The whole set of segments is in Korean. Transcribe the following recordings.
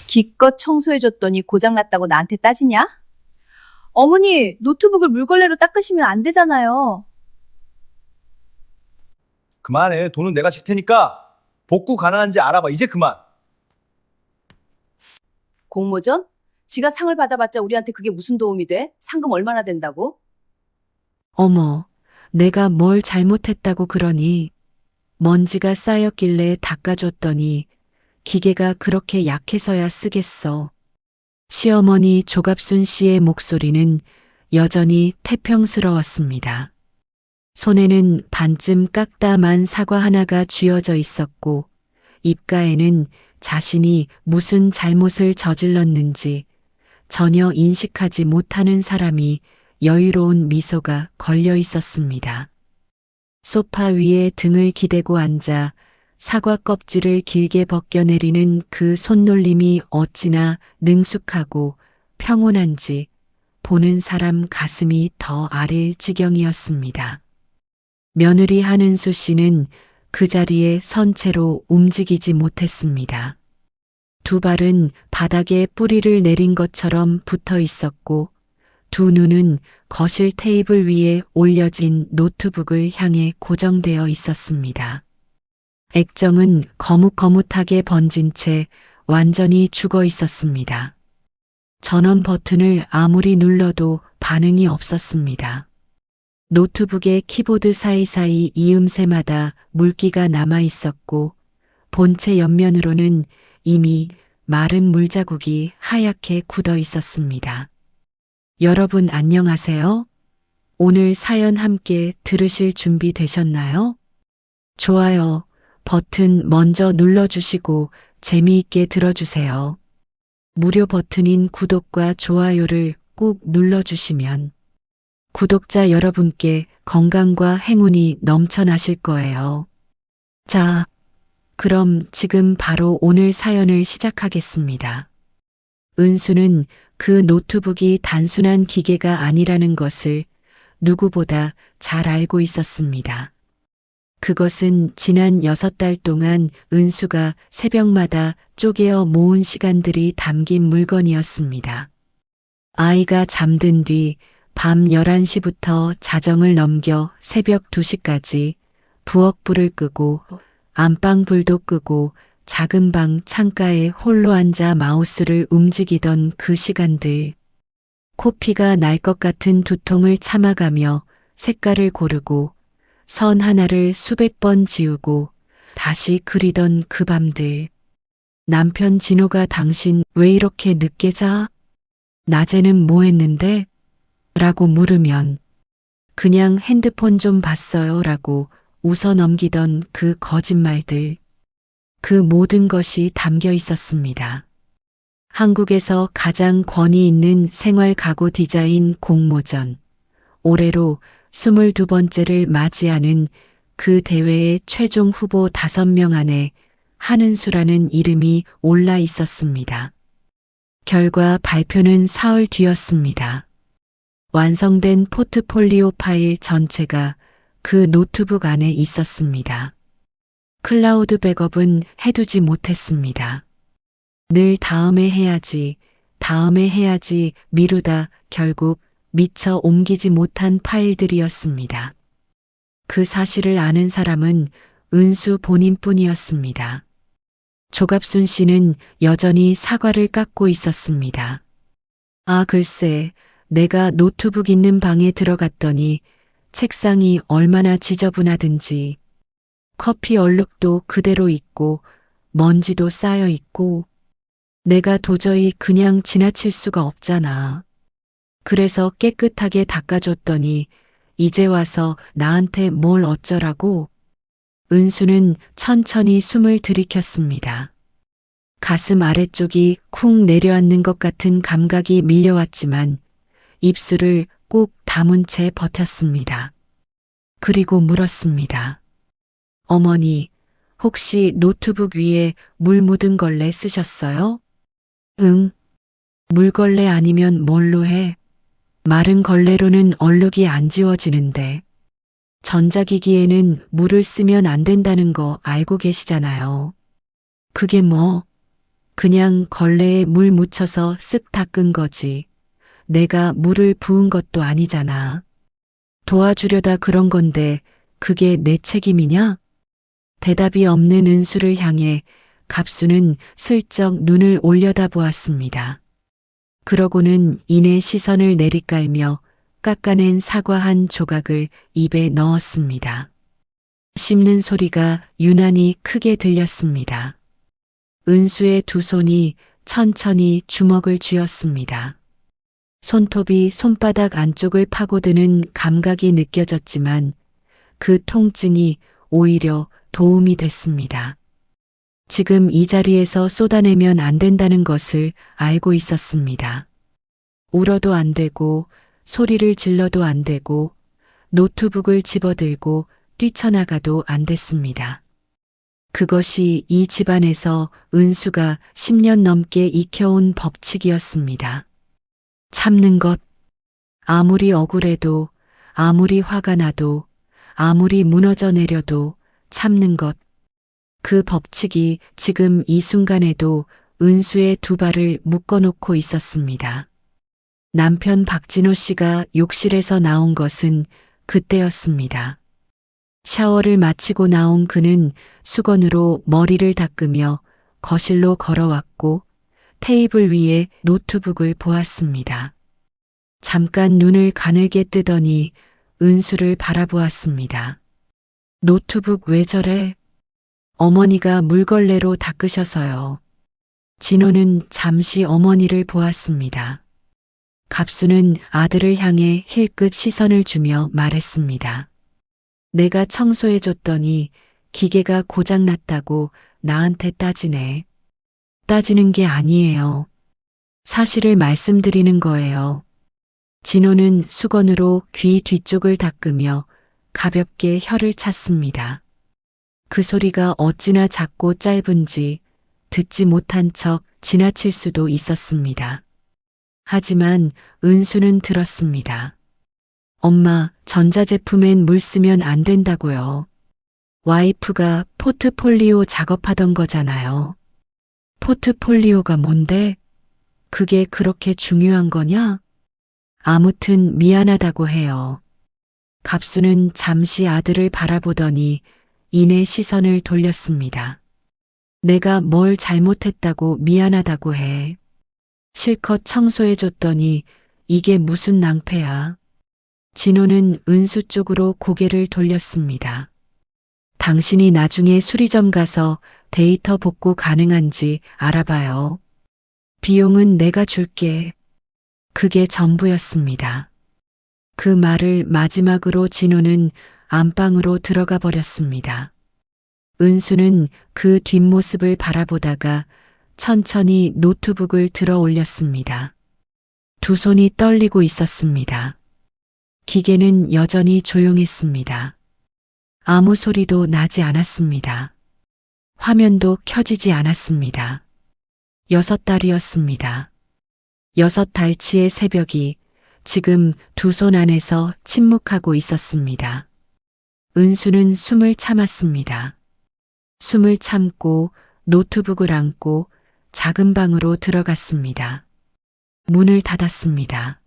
기껏 청소해줬더니 고장났다고 나한테 따지냐? 어머니, 노트북을 물걸레로 닦으시면 안 되잖아요. 그만해. 돈은 내가 질 테니까 복구 가능한지 알아봐. 이제 그만. 공모전? 지가 상을 받아봤자 우리한테 그게 무슨 도움이 돼? 상금 얼마나 된다고? 어머, 내가 뭘 잘못했다고 그러니? 먼지가 쌓였길래 닦아줬더니 기계가 그렇게 약해서야 쓰겠어. 시어머니 조갑순 씨의 목소리는 여전히 태평스러웠습니다. 손에는 반쯤 깎다만 사과 하나가 쥐어져 있었고 입가에는 자신이 무슨 잘못을 저질렀는지 전혀 인식하지 못하는 사람이 여유로운 미소가 걸려 있었습니다. 소파 위에 등을 기대고 앉아 사과 껍질을 길게 벗겨내리는 그 손놀림이 어찌나 능숙하고 평온한지 보는 사람 가슴이 더 아릴 지경이었습니다. 며느리 한은수 씨는 그 자리에 선 채로 움직이지 못했습니다. 두 발은 바닥에 뿌리를 내린 것처럼 붙어 있었고 두 눈은 거실 테이블 위에 올려진 노트북을 향해 고정되어 있었습니다. 액정은 거뭇거뭇하게 번진 채 완전히 죽어 있었습니다. 전원 버튼을 아무리 눌러도 반응이 없었습니다. 노트북의 키보드 사이사이 이음새마다 물기가 남아 있었고 본체 옆면으로는 이미 마른 물자국이 하얗게 굳어 있었습니다. 여러분 안녕하세요? 오늘 사연 함께 들으실 준비 되셨나요? 좋아요 버튼 먼저 눌러주시고 재미있게 들어주세요. 무료 버튼인 구독과 좋아요를 꾹 눌러주시면 구독자 여러분께 건강과 행운이 넘쳐나실 거예요. 자, 그럼 지금 바로 오늘 사연을 시작하겠습니다. 은수는 그 노트북이 단순한 기계가 아니라는 것을 누구보다 잘 알고 있었습니다. 그것은 지난 6달 동안 은수가 새벽마다 쪼개어 모은 시간들이 담긴 물건이었습니다. 아이가 잠든 뒤 밤 11시부터 자정을 넘겨 새벽 2시까지 부엌불을 끄고 안방불도 끄고 작은 방 창가에 홀로 앉아 마우스를 움직이던 그 시간들. 코피가 날 것 같은 두통을 참아가며 색깔을 고르고 선 하나를 수백 번 지우고 다시 그리던 그 밤들. 남편 진호가 당신 왜 이렇게 늦게 자? 낮에는 뭐 했는데? 라고 물으면 그냥 핸드폰 좀 봤어요 라고 웃어 넘기던 그 거짓말들. 그 모든 것이 담겨 있었습니다. 한국에서 가장 권위 있는 생활 가구 디자인 공모전. 올해로 22번째를 맞이하는 그 대회의 최종 후보 5명 안에 한은수라는 이름이 올라 있었습니다. 결과 발표는 사흘 뒤였습니다. 완성된 포트폴리오 파일 전체가 그 노트북 안에 있었습니다. 클라우드 백업은 해두지 못했습니다. 늘 다음에 해야지 미루다 결국 미처 옮기지 못한 파일들이었습니다. 그 사실을 아는 사람은 은수 본인뿐이었습니다. 조갑순 씨는 여전히 사과를 깎고 있었습니다. 아, 글쎄, 내가 노트북 있는 방에 들어갔더니 책상이 얼마나 지저분하든지 커피 얼룩도 그대로 있고 먼지도 쌓여 있고 내가 도저히 그냥 지나칠 수가 없잖아. 그래서 깨끗하게 닦아줬더니 이제 와서 나한테 뭘 어쩌라고? 은수는 천천히 숨을 들이켰습니다. 가슴 아래쪽이 쿵 내려앉는 것 같은 감각이 밀려왔지만 입술을 꾹 다문 채 버텼습니다. 그리고 물었습니다. 어머니, 혹시 노트북 위에 물 묻은 걸레 쓰셨어요? 응. 물걸레 아니면 뭘로 해? 마른 걸레로는 얼룩이 안 지워지는데. 전자기기에는 물을 쓰면 안 된다는 거 알고 계시잖아요. 그게 뭐? 그냥 걸레에 물 묻혀서 쓱 닦은 거지. 내가 물을 부은 것도 아니잖아. 도와주려다 그런 건데 그게 내 책임이냐? 대답이 없는 은수를 향해 갑수는 슬쩍 눈을 올려다 보았습니다. 그러고는 이내 시선을 내리깔며 깎아낸 사과 한 조각을 입에 넣었습니다. 씹는 소리가 유난히 크게 들렸습니다. 은수의 두 손이 천천히 주먹을 쥐었습니다. 손톱이 손바닥 안쪽을 파고드는 감각이 느껴졌지만 그 통증이 오히려 도움이 됐습니다. 지금 이 자리에서 쏟아내면 안 된다는 것을 알고 있었습니다. 울어도 안 되고 소리를 질러도 안 되고 노트북을 집어들고 뛰쳐나가도 안 됐습니다. 그것이 이 집안에서 은수가 10년 넘게 익혀온 법칙이었습니다. 참는 것. 아무리 억울해도, 아무리 화가 나도, 아무리 무너져 내려도 참는 것. 그 법칙이 지금 이 순간에도 은수의 두 발을 묶어놓고 있었습니다. 남편 박진호 씨가 욕실에서 나온 것은 그때였습니다. 샤워를 마치고 나온 그는 수건으로 머리를 닦으며 거실로 걸어왔고 테이블 위에 노트북을 보았습니다. 잠깐 눈을 가늘게 뜨더니 은수를 바라보았습니다. 노트북 왜 저래? 어머니가 물걸레로 닦으셔서요. 진호는 잠시 어머니를 보았습니다. 갑수는 아들을 향해 힐끗 시선을 주며 말했습니다. 내가 청소해줬더니 기계가 고장났다고 나한테 따지네. 따지는 게 아니에요. 사실을 말씀드리는 거예요. 진호는 수건으로 귀 뒤쪽을 닦으며 가볍게 혀를 찼습니다. 그 소리가 어찌나 작고 짧은지 듣지 못한 척 지나칠 수도 있었습니다. 하지만 은수는 들었습니다. 엄마, 전자제품엔 물 쓰면 안 된다고요. 와이프가 포트폴리오 작업하던 거잖아요. 포트폴리오가 뭔데? 그게 그렇게 중요한 거냐? 아무튼 미안하다고 해요. 갑수는 잠시 아들을 바라보더니 이내 시선을 돌렸습니다. 내가 뭘 잘못했다고 미안하다고 해. 실컷 청소해줬더니 이게 무슨 낭패야. 진호는 은수 쪽으로 고개를 돌렸습니다. 당신이 나중에 수리점 가서 데이터 복구 가능한지 알아봐요. 비용은 내가 줄게. 그게 전부였습니다. 그 말을 마지막으로 진호는 안방으로 들어가 버렸습니다. 은수는 그 뒷모습을 바라보다가 천천히 노트북을 들어 올렸습니다. 두 손이 떨리고 있었습니다. 기계는 여전히 조용했습니다. 아무 소리도 나지 않았습니다. 화면도 켜지지 않았습니다. 6달이었습니다. 6달치의 새벽이 지금 두 손 안에서 침묵하고 있었습니다. 은수는 숨을 참았습니다. 숨을 참고 노트북을 안고 작은 방으로 들어갔습니다. 문을 닫았습니다.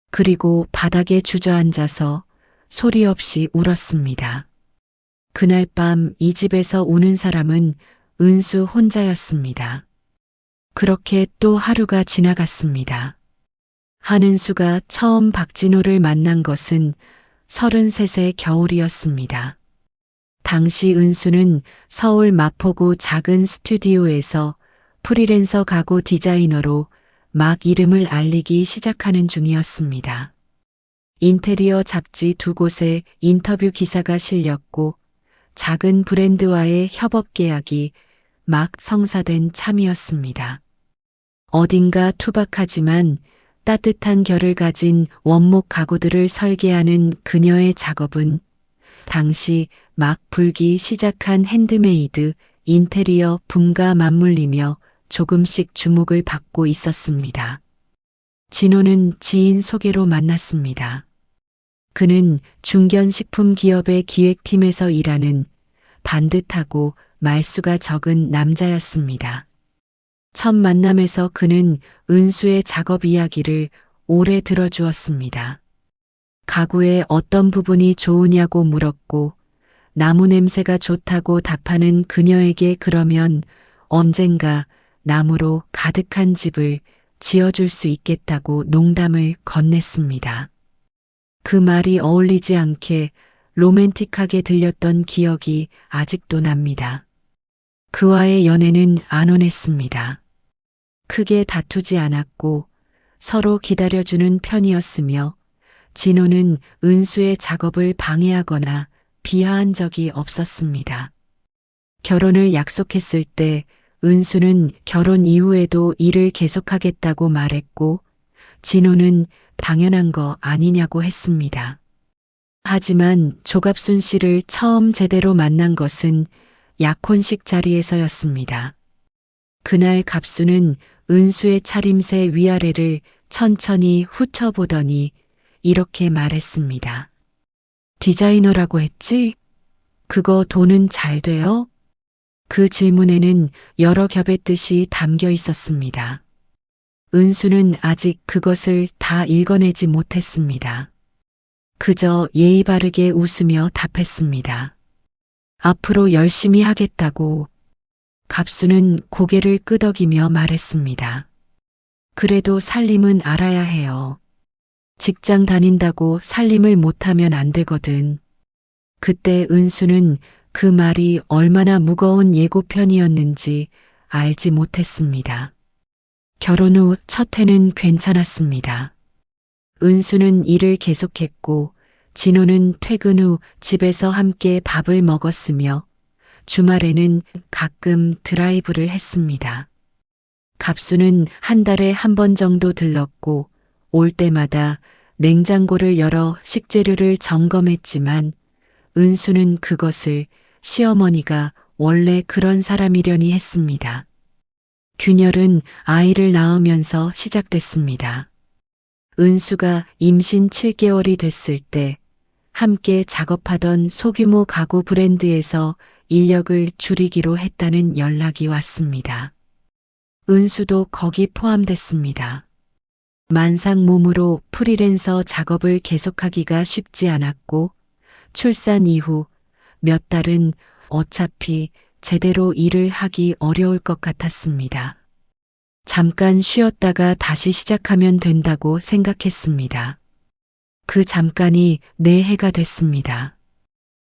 그리고 바닥에 주저앉아서 소리 없이 울었습니다. 그날 밤 이 집에서 우는 사람은 은수 혼자였습니다. 그렇게 또 하루가 지나갔습니다. 한은수가 처음 박진호를 만난 것은 33세 겨울이었습니다. 당시 은수는 서울 마포구 작은 스튜디오에서 프리랜서 가구 디자이너로 막 이름을 알리기 시작하는 중이었습니다. 인테리어 잡지 2곳에 인터뷰 기사가 실렸고 작은 브랜드와의 협업 계약이 막 성사된 참이었습니다. 어딘가 투박하지만 따뜻한 결을 가진 원목 가구들을 설계하는 그녀의 작업은 당시 막 불기 시작한 핸드메이드 인테리어 붐과 맞물리며 조금씩 주목을 받고 있었습니다. 진호는 지인 소개로 만났습니다. 그는 중견식품 기업의 기획팀에서 일하는 반듯하고 말수가 적은 남자였습니다. 첫 만남에서 그는 은수의 작업 이야기를 오래 들어주었습니다. 가구의 어떤 부분이 좋으냐고 물었고 나무 냄새가 좋다고 답하는 그녀에게 그러면 언젠가 나무로 가득한 집을 지어줄 수 있겠다고 농담을 건넸습니다. 그 말이 어울리지 않게 로맨틱하게 들렸던 기억이 아직도 납니다. 그와의 연애는 안온했습니다. 크게 다투지 않았고 서로 기다려주는 편이었으며 진호는 은수의 작업을 방해하거나 비하한 적이 없었습니다. 결혼을 약속했을 때 은수는 결혼 이후에도 일을 계속하겠다고 말했고 진호는 당연한 거 아니냐고 했습니다. 하지만 조갑순 씨를 처음 제대로 만난 것은 약혼식 자리에서였습니다. 그날 갑수는 은수의 차림새 위아래를 천천히 훑어보더니 이렇게 말했습니다. 디자이너라고 했지? 그거 돈은 잘 돼요? 그 질문에는 여러 겹의 뜻이 담겨 있었습니다. 은수는 아직 그것을 다 읽어내지 못했습니다. 그저 예의 바르게 웃으며 답했습니다. 앞으로 열심히 하겠다고. 갑수는 고개를 끄덕이며 말했습니다. 그래도 살림은 알아야 해요. 직장 다닌다고 살림을 못하면 안 되거든. 그때 은수는 그 말이 얼마나 무거운 예고편이었는지 알지 못했습니다. 결혼 후 첫 해는 괜찮았습니다. 은수는 일을 계속했고 진호는 퇴근 후 집에서 함께 밥을 먹었으며 주말에는 가끔 드라이브를 했습니다. 갑수는 한 달에 한 번 정도 들렀고 올 때마다 냉장고를 열어 식재료를 점검했지만 은수는 그것을 시어머니가 원래 그런 사람이려니 했습니다. 균열은 아이를 낳으면서 시작됐습니다. 은수가 임신 7개월이 됐을 때 함께 작업하던 소규모 가구 브랜드에서 인력을 줄이기로 했다는 연락이 왔습니다. 은수도 거기 포함됐습니다. 만상 몸으로 프리랜서 작업을 계속하기가 쉽지 않았고 출산 이후 몇 달은 어차피 제대로 일을 하기 어려울 것 같았습니다. 잠깐 쉬었다가 다시 시작하면 된다고 생각했습니다. 그 잠깐이 4해가 됐습니다.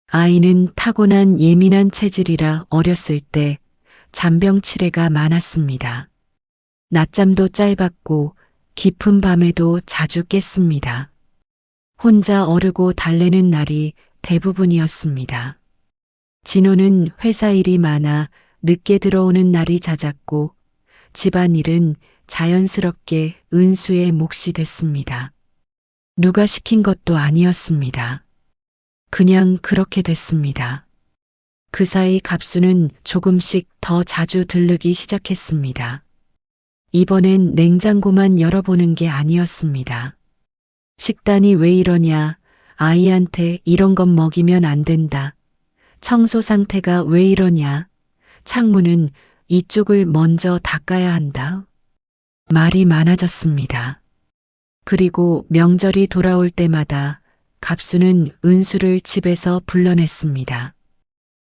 아이는 타고난 예민한 체질이라 어렸을 때 잔병 치레가 많았습니다. 낮잠도 짧았고 깊은 밤에도 자주 깼습니다. 혼자 어르고 달래는 날이 대부분이었습니다. 진호는 회사 일이 많아 늦게 들어오는 날이 잦았고 집안일은 자연스럽게 은수의 몫이 됐습니다. 누가 시킨 것도 아니었습니다. 그냥 그렇게 됐습니다. 그 사이 갑수는 조금씩 더 자주 들르기 시작했습니다. 이번엔 냉장고만 열어보는 게 아니었습니다. 식단이 왜 이러냐, 아이한테 이런 건 먹이면 안 된다. 청소 상태가 왜 이러냐, 창문은 이쪽을 먼저 닦아야 한다. 말이 많아졌습니다. 그리고 명절이 돌아올 때마다 갑수는 은수를 집에서 불러냈습니다.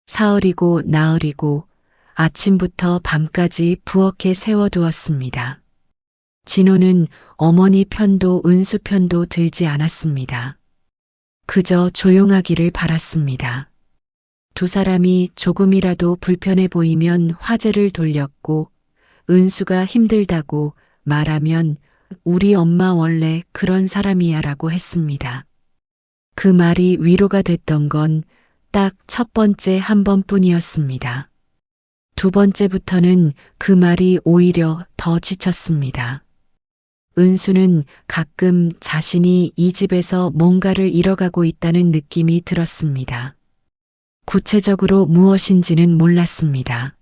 사흘이고 나흘이고 아침부터 밤까지 부엌에 세워두었습니다. 진호는 어머니 편도 은수 편도 들지 않았습니다. 그저 조용하기를 바랐습니다. 두 사람이 조금이라도 불편해 보이면 화제를 돌렸고 은수가 힘들다고 말하면 우리 엄마 원래 그런 사람이야 라고 했습니다. 그 말이 위로가 됐던 건 딱 첫 번째 한 번뿐이었습니다. 두 번째부터는 그 말이 오히려 더 지쳤습니다. 은수는 가끔 자신이 이 집에서 뭔가를 잃어가고 있다는 느낌이 들었습니다. 구체적으로 무엇인지는 몰랐습니다.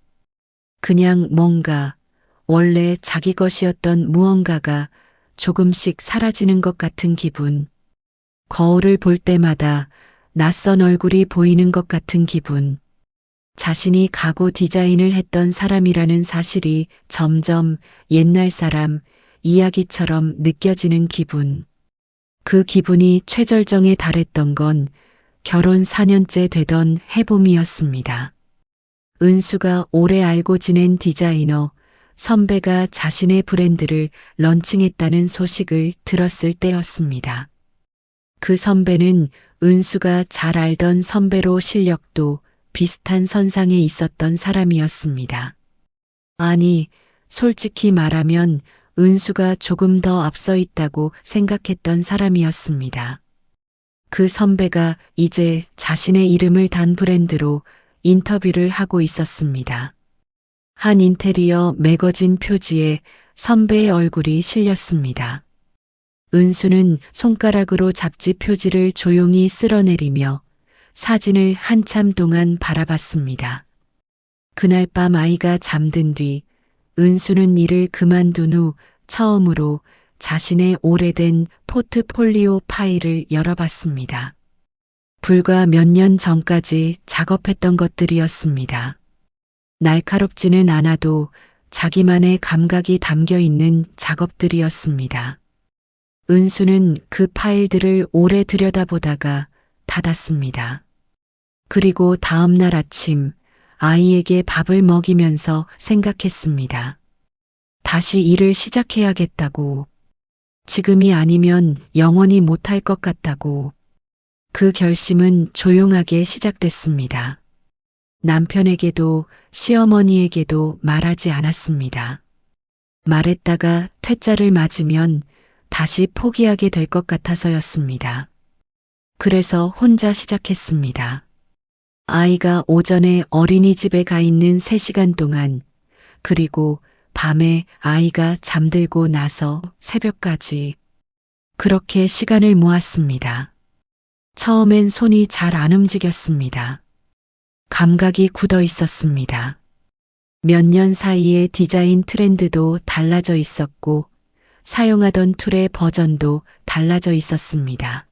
그냥 뭔가 원래 자기 것이었던 무언가가 조금씩 사라지는 것 같은 기분. 거울을 볼 때마다 낯선 얼굴이 보이는 것 같은 기분. 자신이 가구 디자인을 했던 사람이라는 사실이 점점 옛날 사람 이야기처럼 느껴지는 기분. 그 기분이 최절정에 달했던 건 결혼 4년째 되던 해봄이었습니다. 은수가 오래 알고 지낸 디자이너 선배가 자신의 브랜드를 런칭했다는 소식을 들었을 때였습니다. 그 선배는 은수가 잘 알던 선배로 실력도 비슷한 선상에 있었던 사람이었습니다. 아니, 솔직히 말하면 은수가 조금 더 앞서 있다고 생각했던 사람이었습니다. 그 선배가 이제 자신의 이름을 단 브랜드로 인터뷰를 하고 있었습니다. 한 인테리어 매거진 표지에 선배의 얼굴이 실렸습니다. 은수는 손가락으로 잡지 표지를 조용히 쓸어내리며 사진을 한참 동안 바라봤습니다. 그날 밤 아이가 잠든 뒤 은수는 일을 그만둔 후 처음으로 자신의 오래된 포트폴리오 파일을 열어봤습니다. 불과 몇 년 전까지 작업했던 것들이었습니다. 날카롭지는 않아도 자기만의 감각이 담겨 있는 작업들이었습니다. 은수는 그 파일들을 오래 들여다보다가 닫았습니다. 그리고 다음 날 아침 아이에게 밥을 먹이면서 생각했습니다. 다시 일을 시작해야겠다고. 지금이 아니면 영원히 못할 것 같다고. 그 결심은 조용하게 시작됐습니다. 남편에게도 시어머니에게도 말하지 않았습니다. 말했다가 퇴짜를 맞으면 다시 포기하게 될 것 같아서였습니다. 그래서 혼자 시작했습니다. 아이가 오전에 어린이집에 가 있는 3시간 동안, 그리고 밤에 아이가 잠들고 나서 새벽까지 그렇게 시간을 모았습니다. 처음엔 손이 잘 안 움직였습니다. 감각이 굳어 있었습니다. 몇 년 사이에 디자인 트렌드도 달라져 있었고 사용하던 툴의 버전도 달라져 있었습니다.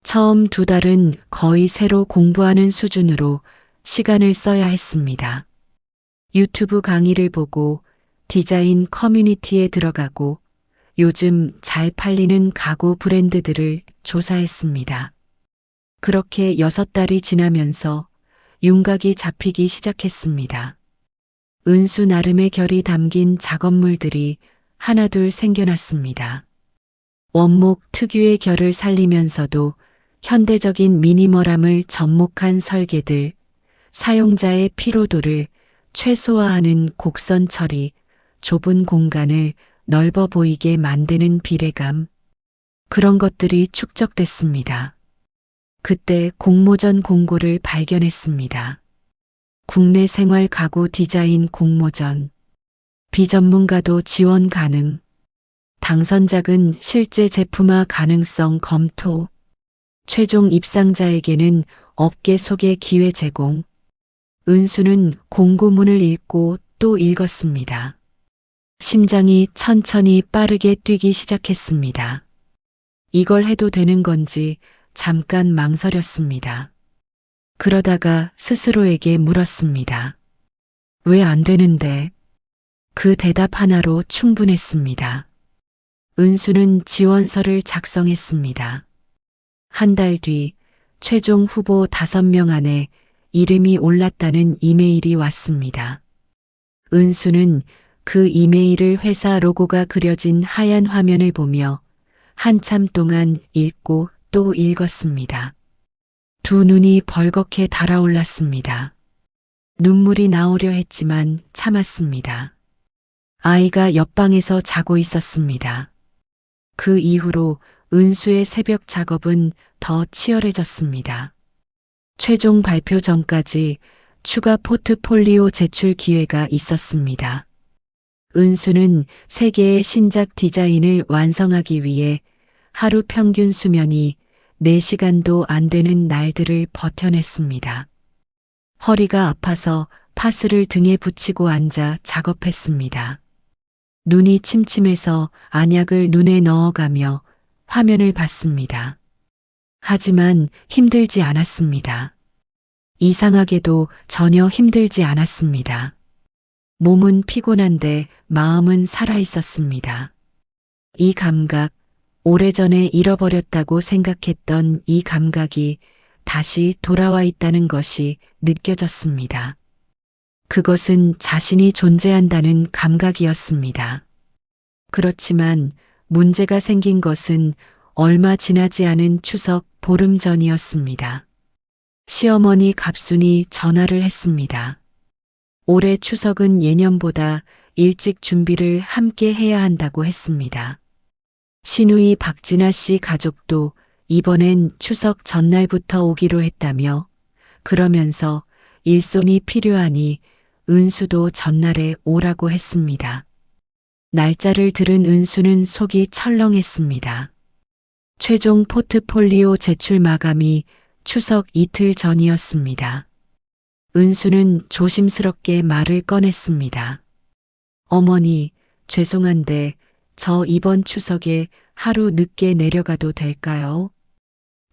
처음 2달은 거의 새로 공부하는 수준으로 시간을 써야 했습니다. 유튜브 강의를 보고 디자인 커뮤니티에 들어가고 요즘 잘 팔리는 가구 브랜드들을 조사했습니다. 그렇게 6달이 지나면서 윤곽이 잡히기 시작했습니다. 은수 나름의 결이 담긴 작업물들이 하나둘 생겨났습니다. 원목 특유의 결을 살리면서도 현대적인 미니멀함을 접목한 설계들, 사용자의 피로도를 최소화하는 곡선 처리, 좁은 공간을 넓어 보이게 만드는 비례감, 그런 것들이 축적됐습니다. 그때 공모전 공고를 발견했습니다. 국내 생활 가구 디자인 공모전. 비전문가도 지원 가능. 당선작은 실제 제품화 가능성 검토. 최종 입상자에게는 업계 소개 기회 제공. 은수는 공고문을 읽고 또 읽었습니다. 심장이 천천히 빠르게 뛰기 시작했습니다. 이걸 해도 되는 건지 잠깐 망설였습니다. 그러다가 스스로에게 물었습니다. 왜 안 되는데? 그 대답 하나로 충분했습니다. 은수는 지원서를 작성했습니다. 한 달 뒤 최종 후보 5명 안에 이름이 올랐다는 이메일이 왔습니다. 은수는 그 이메일을 회사 로고가 그려진 하얀 화면을 보며 한참 동안 읽고 또 읽었습니다. 2 눈이 벌겋게 달아올랐습니다. 눈물이 나오려 했지만 참았습니다. 아이가 옆방에서 자고 있었습니다. 그 이후로 은수의 새벽 작업은 더 치열해졌습니다. 최종 발표 전까지 추가 포트폴리오 제출 기회가 있었습니다. 은수는 3개의 신작 디자인을 완성하기 위해 하루 평균 수면이 4시간도 안 되는 날들을 버텨냈습니다. 허리가 아파서 파스를 등에 붙이고 앉아 작업했습니다. 눈이 침침해서 안약을 눈에 넣어가며 화면을 봤습니다. 하지만 힘들지 않았습니다. 이상하게도 전혀 힘들지 않았습니다. 몸은 피곤한데 마음은 살아 있었습니다. 이 감각, 오래전에 잃어버렸다고 생각했던 이 감각이 다시 돌아와 있다는 것이 느껴졌습니다. 그것은 자신이 존재한다는 감각이었습니다. 그렇지만 문제가 생긴 것은 얼마 지나지 않은 추석 보름 전이었습니다. 시어머니 갑순이 전화를 했습니다. 올해 추석은 예년보다 일찍 준비를 함께 해야 한다고 했습니다. 시누이 박진아 씨 가족도 이번엔 추석 전날부터 오기로 했다며 그러면서 일손이 필요하니 은수도 전날에 오라고 했습니다. 날짜를 들은 은수는 속이 철렁했습니다. 최종 포트폴리오 제출 마감이 추석 이틀 전이었습니다. 은수는 조심스럽게 말을 꺼냈습니다. 어머니, 죄송한데 저 이번 추석에 하루 늦게 내려가도 될까요?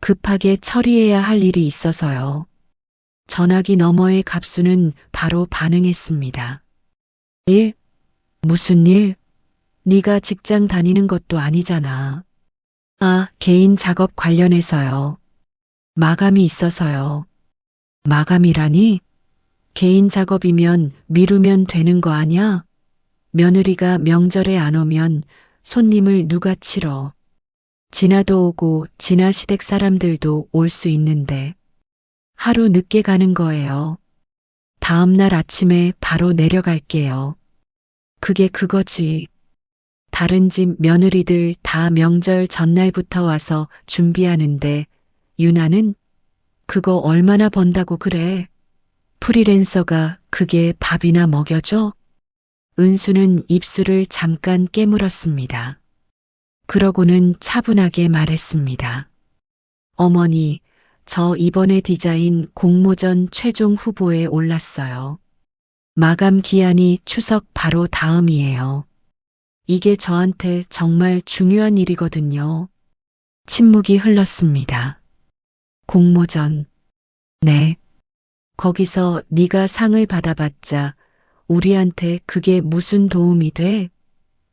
급하게 처리해야 할 일이 있어서요. 전화기 너머의 갑수는 바로 반응했습니다. 일? 무슨 일? 네가 직장 다니는 것도 아니잖아. 아, 개인 작업 관련해서요. 마감이 있어서요. 마감이라니? 개인 작업이면 미루면 되는 거 아냐? 며느리가 명절에 안 오면 손님을 누가 치러? 진아도 오고 진아 시댁 사람들도 올 수 있는데 하루 늦게 가는 거예요. 다음 날 아침에 바로 내려갈게요. 그게 그거지. 다른 집 며느리들 다 명절 전날부터 와서 준비하는데 유나는 그거 얼마나 번다고 그래? 프리랜서가 그게 밥이나 먹여줘? 은수는 입술을 잠깐 깨물었습니다. 그러고는 차분하게 말했습니다. 어머니, 저 이번에 디자인 공모전 최종 후보에 올랐어요. 마감 기한이 추석 바로 다음이에요. 이게 저한테 정말 중요한 일이거든요. 침묵이 흘렀습니다. 공모전. 네. 거기서 네가 상을 받아봤자 우리한테 그게 무슨 도움이 돼?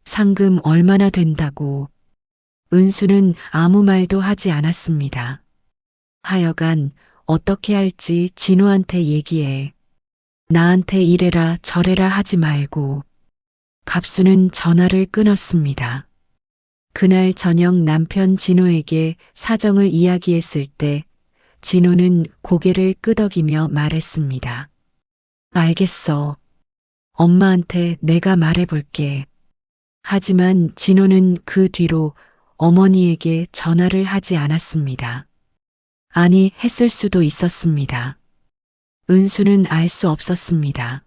상금 얼마나 된다고. 은수는 아무 말도 하지 않았습니다. 하여간 어떻게 할지 진우한테 얘기해. 나한테 이래라 저래라 하지 말고. 갑수는 전화를 끊었습니다. 그날 저녁 남편 진우에게 사정을 이야기했을 때 진우는 고개를 끄덕이며 말했습니다. 알겠어. 엄마한테 내가 말해볼게. 하지만 진우는 그 뒤로 어머니에게 전화를 하지 않았습니다. 아니, 했을 수도 있었습니다. 은수는 알 수 없었습니다.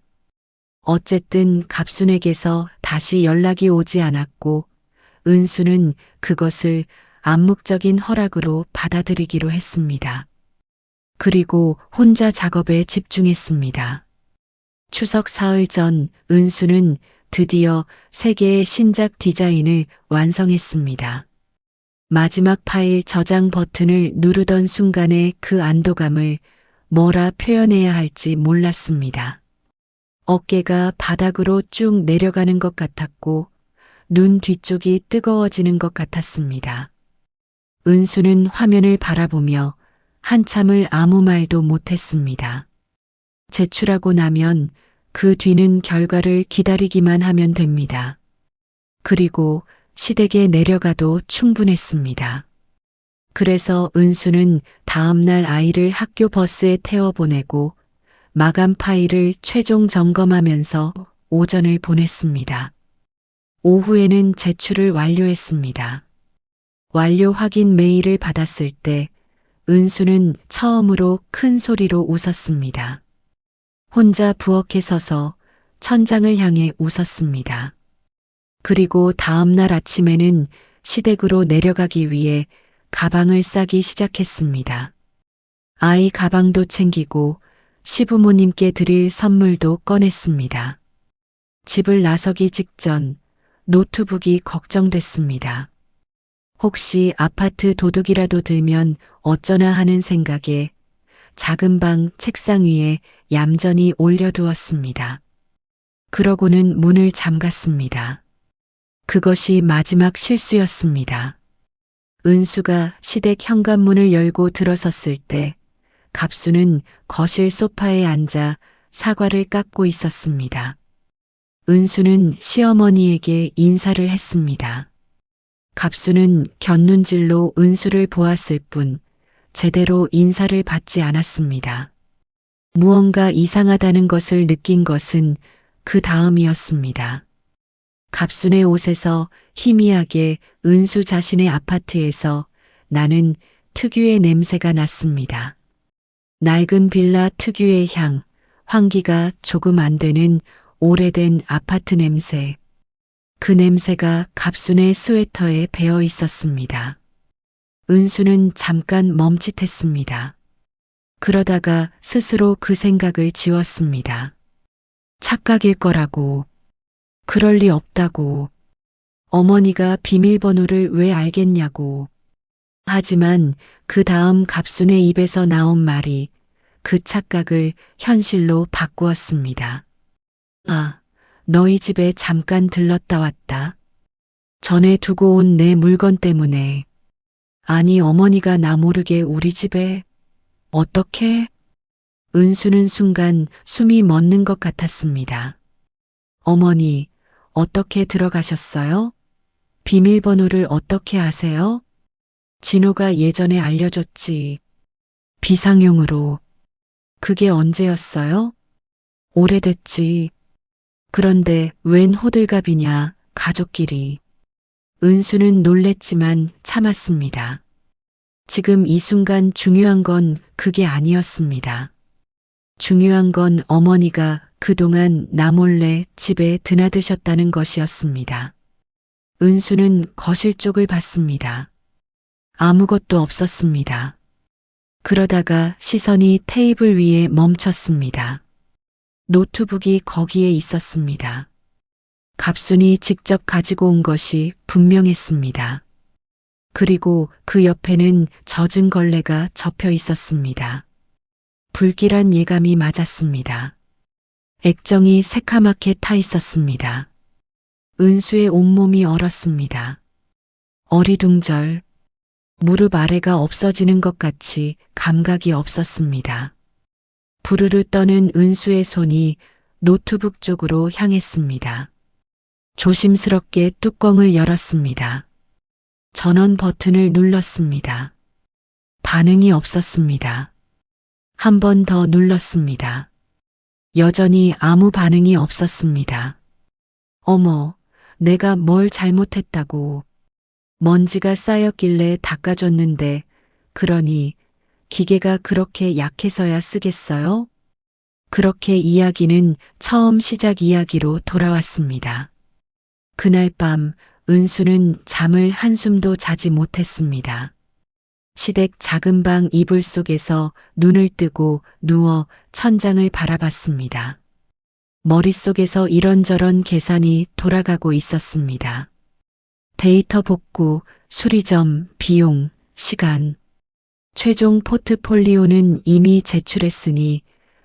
어쨌든 갑순에게서 다시 연락이 오지 않았고 은수는 그것을 암묵적인 허락으로 받아들이기로 했습니다. 그리고 혼자 작업에 집중했습니다. 추석 사흘 전 은수는 드디어 3개의 신작 디자인을 완성했습니다. 마지막 파일 저장 버튼을 누르던 순간의 그 안도감을 뭐라 표현해야 할지 몰랐습니다. 어깨가 바닥으로 쭉 내려가는 것 같았고 눈 뒤쪽이 뜨거워지는 것 같았습니다. 은수는 화면을 바라보며 한참을 아무 말도 못했습니다. 제출하고 나면 그 뒤는 결과를 기다리기만 하면 됩니다. 그리고 시댁에 내려가도 충분했습니다. 그래서 은수는 다음 날 아이를 학교 버스에 태워보내고 마감 파일을 최종 점검하면서 오전을 보냈습니다. 오후에는 제출을 완료했습니다. 완료 확인 메일을 받았을 때 은수는 처음으로 큰 소리로 웃었습니다. 혼자 부엌에 서서 천장을 향해 웃었습니다. 그리고 다음 날 아침에는 시댁으로 내려가기 위해 가방을 싸기 시작했습니다. 아이 가방도 챙기고 시부모님께 드릴 선물도 꺼냈습니다. 집을 나서기 직전 노트북이 걱정됐습니다. 혹시 아파트 도둑이라도 들면 어쩌나 하는 생각에 작은 방 책상 위에 얌전히 올려두었습니다. 그러고는 문을 잠갔습니다. 그것이 마지막 실수였습니다. 은수가 시댁 현관문을 열고 들어섰을 때 갑수는 거실 소파에 앉아 사과를 깎고 있었습니다. 은수는 시어머니에게 인사를 했습니다. 갑수는 곁눈질로 은수를 보았을 뿐 제대로 인사를 받지 않았습니다. 무언가 이상하다는 것을 느낀 것은 그 다음이었습니다. 갑순의 옷에서 희미하게 은수 자신의 아파트에서 나는 특유의 냄새가 났습니다. 낡은 빌라 특유의 향, 환기가 조금 안 되는 오래된 아파트 냄새. 그 냄새가 갑순의 스웨터에 배어 있었습니다. 은수는 잠깐 멈칫했습니다. 그러다가 스스로 그 생각을 지웠습니다. 착각일 거라고. 그럴 리 없다고. 어머니가 비밀번호를 왜 알겠냐고. 하지만 그 다음 갑순의 입에서 나온 말이 그 착각을 현실로 바꾸었습니다. 아, 너희 집에 잠깐 들렀다 왔다. 전에 두고 온 내 물건 때문에. 아니, 어머니가 나 모르게 우리 집에. 어떻게? 은수는 순간 숨이 멎는 것 같았습니다. 어머니, 어떻게 들어가셨어요? 비밀번호를 어떻게 아세요? 진호가 예전에 알려줬지. 비상용으로. 그게 언제였어요? 오래됐지. 그런데 웬 호들갑이냐, 가족끼리. 은수는 놀랬지만 참았습니다. 지금 이 순간 중요한 건 그게 아니었습니다. 중요한 건 어머니가 그동안 나 몰래 집에 드나드셨다는 것이었습니다. 은수는 거실 쪽을 봤습니다. 아무것도 없었습니다. 그러다가 시선이 테이블 위에 멈췄습니다. 노트북이 거기에 있었습니다. 갑순이 직접 가지고 온 것이 분명했습니다. 그리고 그 옆에는 젖은 걸레가 접혀 있었습니다. 불길한 예감이 맞았습니다. 액정이 새카맣게 타 있었습니다. 은수의 온몸이 얼었습니다. 어리둥절, 무릎 아래가 없어지는 것 같이 감각이 없었습니다. 부르르 떠는 은수의 손이 노트북 쪽으로 향했습니다. 조심스럽게 뚜껑을 열었습니다. 전원 버튼을 눌렀습니다. 반응이 없었습니다. 한 번 더 눌렀습니다. 여전히 아무 반응이 없었습니다. 어머, 내가 뭘 잘못했다고. 먼지가 쌓였길래 닦아줬는데, 그러니 기계가 그렇게 약해서야 쓰겠어요? 그렇게 이야기는 처음 시작 이야기로 돌아왔습니다. 그날 밤 은수는 잠을 한숨도 자지 못했습니다. 시댁 작은 방 이불 속에서 눈을 뜨고 누워 천장을 바라봤습니다. 머릿속에서 이런저런 계산이 돌아가고 있었습니다. 데이터 복구, 수리점, 비용, 시간. 최종 포트폴리오는 이미 제출했으니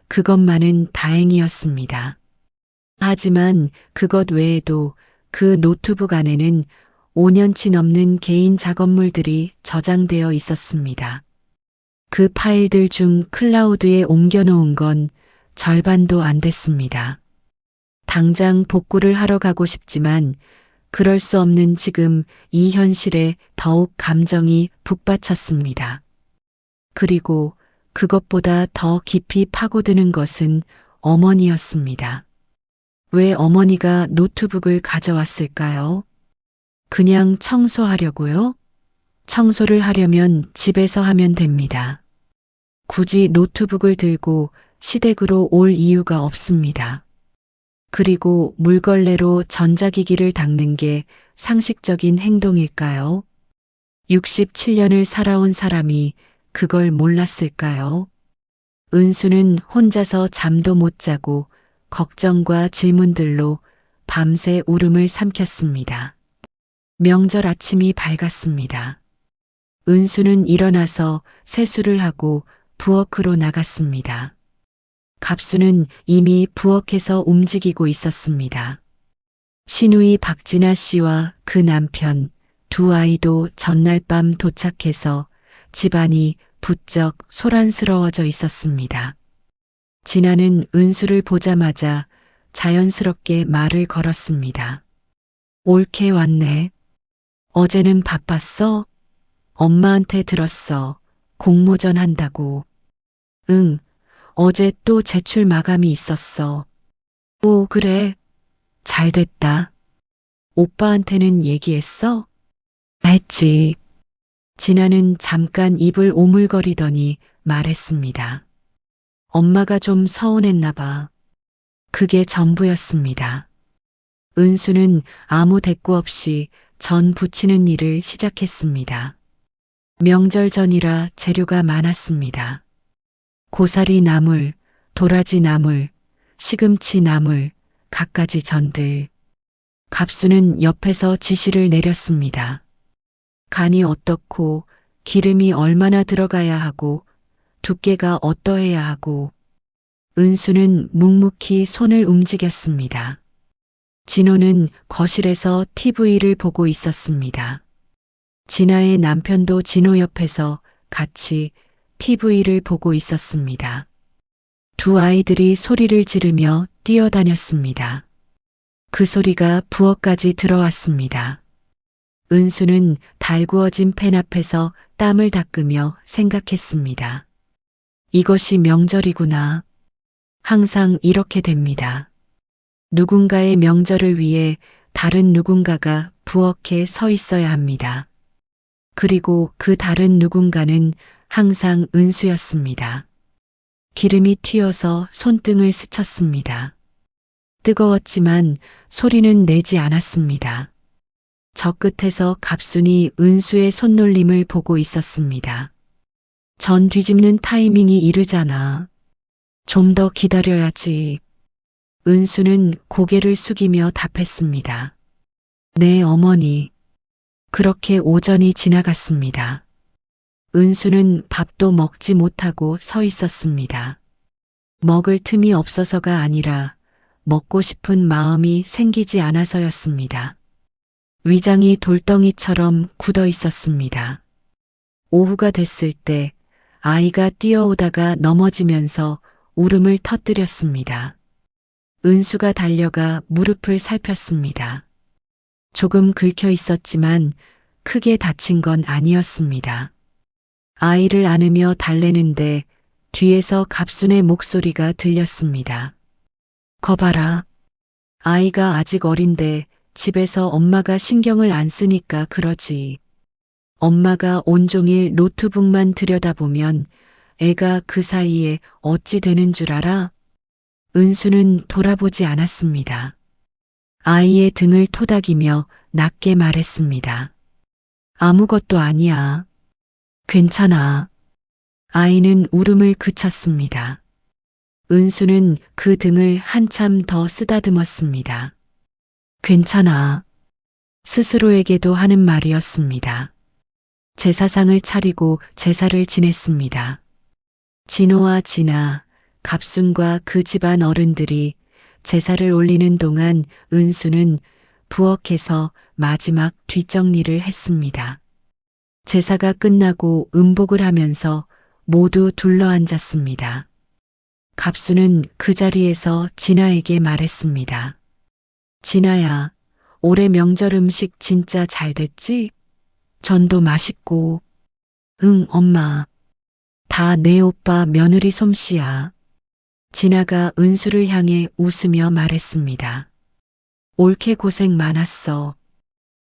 그것만은 다행이었습니다. 하지만 그것 외에도 그 노트북 안에는 5년치 넘는 개인 작업물들이 저장되어 있었습니다. 그 파일들 중 클라우드에 옮겨놓은 건 절반도 안 됐습니다. 당장 복구를 하러 가고 싶지만 그럴 수 없는 지금 이 현실에 더욱 감정이 북받쳤습니다. 그리고 그것보다 더 깊이 파고드는 것은 어머니였습니다. 왜 어머니가 노트북을 가져왔을까요? 그냥 청소하려고요? 청소를 하려면 집에서 하면 됩니다. 굳이 노트북을 들고 시댁으로 올 이유가 없습니다. 그리고 물걸레로 전자기기를 닦는 게 상식적인 행동일까요? 67년을 살아온 사람이 그걸 몰랐을까요? 은수는 혼자서 잠도 못 자고 걱정과 질문들로 밤새 울음을 삼켰습니다. 명절 아침이 밝았습니다. 은수는 일어나서 세수를 하고 부엌으로 나갔습니다. 갑수는 이미 부엌에서 움직이고 있었습니다. 시누이 박진아 씨와 그 남편, 두 아이도 전날 밤 도착해서 집안이 부쩍 소란스러워져 있었습니다. 진아는 은수를 보자마자 자연스럽게 말을 걸었습니다. 옳게 왔네. 어제는 바빴어? 엄마한테 들었어. 공모전 한다고. 응, 어제 또 제출 마감이 있었어. 오, 그래. 잘 됐다. 오빠한테는 얘기했어? 했지. 진아는 잠깐 입을 오물거리더니 말했습니다. 엄마가 좀 서운했나 봐. 그게 전부였습니다. 은수는 아무 대꾸 없이 전 부치는 일을 시작했습니다. 명절 전이라 재료가 많았습니다. 고사리 나물, 도라지 나물, 시금치 나물, 갖가지 전들. 갑수는 옆에서 지시를 내렸습니다. 간이 어떻고 기름이 얼마나 들어가야 하고 두께가 어떠해야 하고. 은수는 묵묵히 손을 움직였습니다. 진호는 거실에서 TV를 보고 있었습니다. 진아의 남편도 진호 옆에서 같이 TV를 보고 있었습니다. 두 아이들이 소리를 지르며 뛰어다녔습니다. 그 소리가 부엌까지 들어왔습니다. 은수는 달구어진 팬 앞에서 땀을 닦으며 생각했습니다. 이것이 명절이구나. 항상 이렇게 됩니다. 누군가의 명절을 위해 다른 누군가가 부엌에 서 있어야 합니다. 그리고 그 다른 누군가는 항상 은수였습니다. 기름이 튀어서 손등을 스쳤습니다. 뜨거웠지만 소리는 내지 않았습니다. 저 끝에서 갑순이 은수의 손놀림을 보고 있었습니다. 전 뒤집는 타이밍이 이르잖아. 좀 더 기다려야지. 은수는 고개를 숙이며 답했습니다. 네, 어머니. 그렇게 오전이 지나갔습니다. 은수는 밥도 먹지 못하고 서 있었습니다. 먹을 틈이 없어서가 아니라 먹고 싶은 마음이 생기지 않아서였습니다. 위장이 돌덩이처럼 굳어 있었습니다. 오후가 됐을 때 아이가 뛰어오다가 넘어지면서 울음을 터뜨렸습니다. 은수가 달려가 무릎을 살폈습니다. 조금 긁혀 있었지만 크게 다친 건 아니었습니다. 아이를 안으며 달래는데 뒤에서 갑순의 목소리가 들렸습니다. 거봐라. 아이가 아직 어린데 집에서 엄마가 신경을 안 쓰니까 그러지. 엄마가 온종일 노트북만 들여다보면 애가 그 사이에 어찌 되는 줄 알아? 은수는 돌아보지 않았습니다. 아이의 등을 토닥이며 낮게 말했습니다. 아무것도 아니야. 괜찮아. 아이는 울음을 그쳤습니다. 은수는 그 등을 한참 더 쓰다듬었습니다. 괜찮아. 스스로에게도 하는 말이었습니다. 제사상을 차리고 제사를 지냈습니다. 진호와 진아, 갑순과 그 집안 어른들이 제사를 올리는 동안 은수는 부엌에서 마지막 뒷정리를 했습니다. 제사가 끝나고 음복을 하면서 모두 둘러앉았습니다. 갑수는 그 자리에서 진아에게 말했습니다. 진아야, 올해 명절 음식 진짜 잘 됐지? 전도 맛있고. 응, 엄마. 다 내 오빠 며느리 솜씨야. 진아가 은수를 향해 웃으며 말했습니다. 옳게 고생 많았어.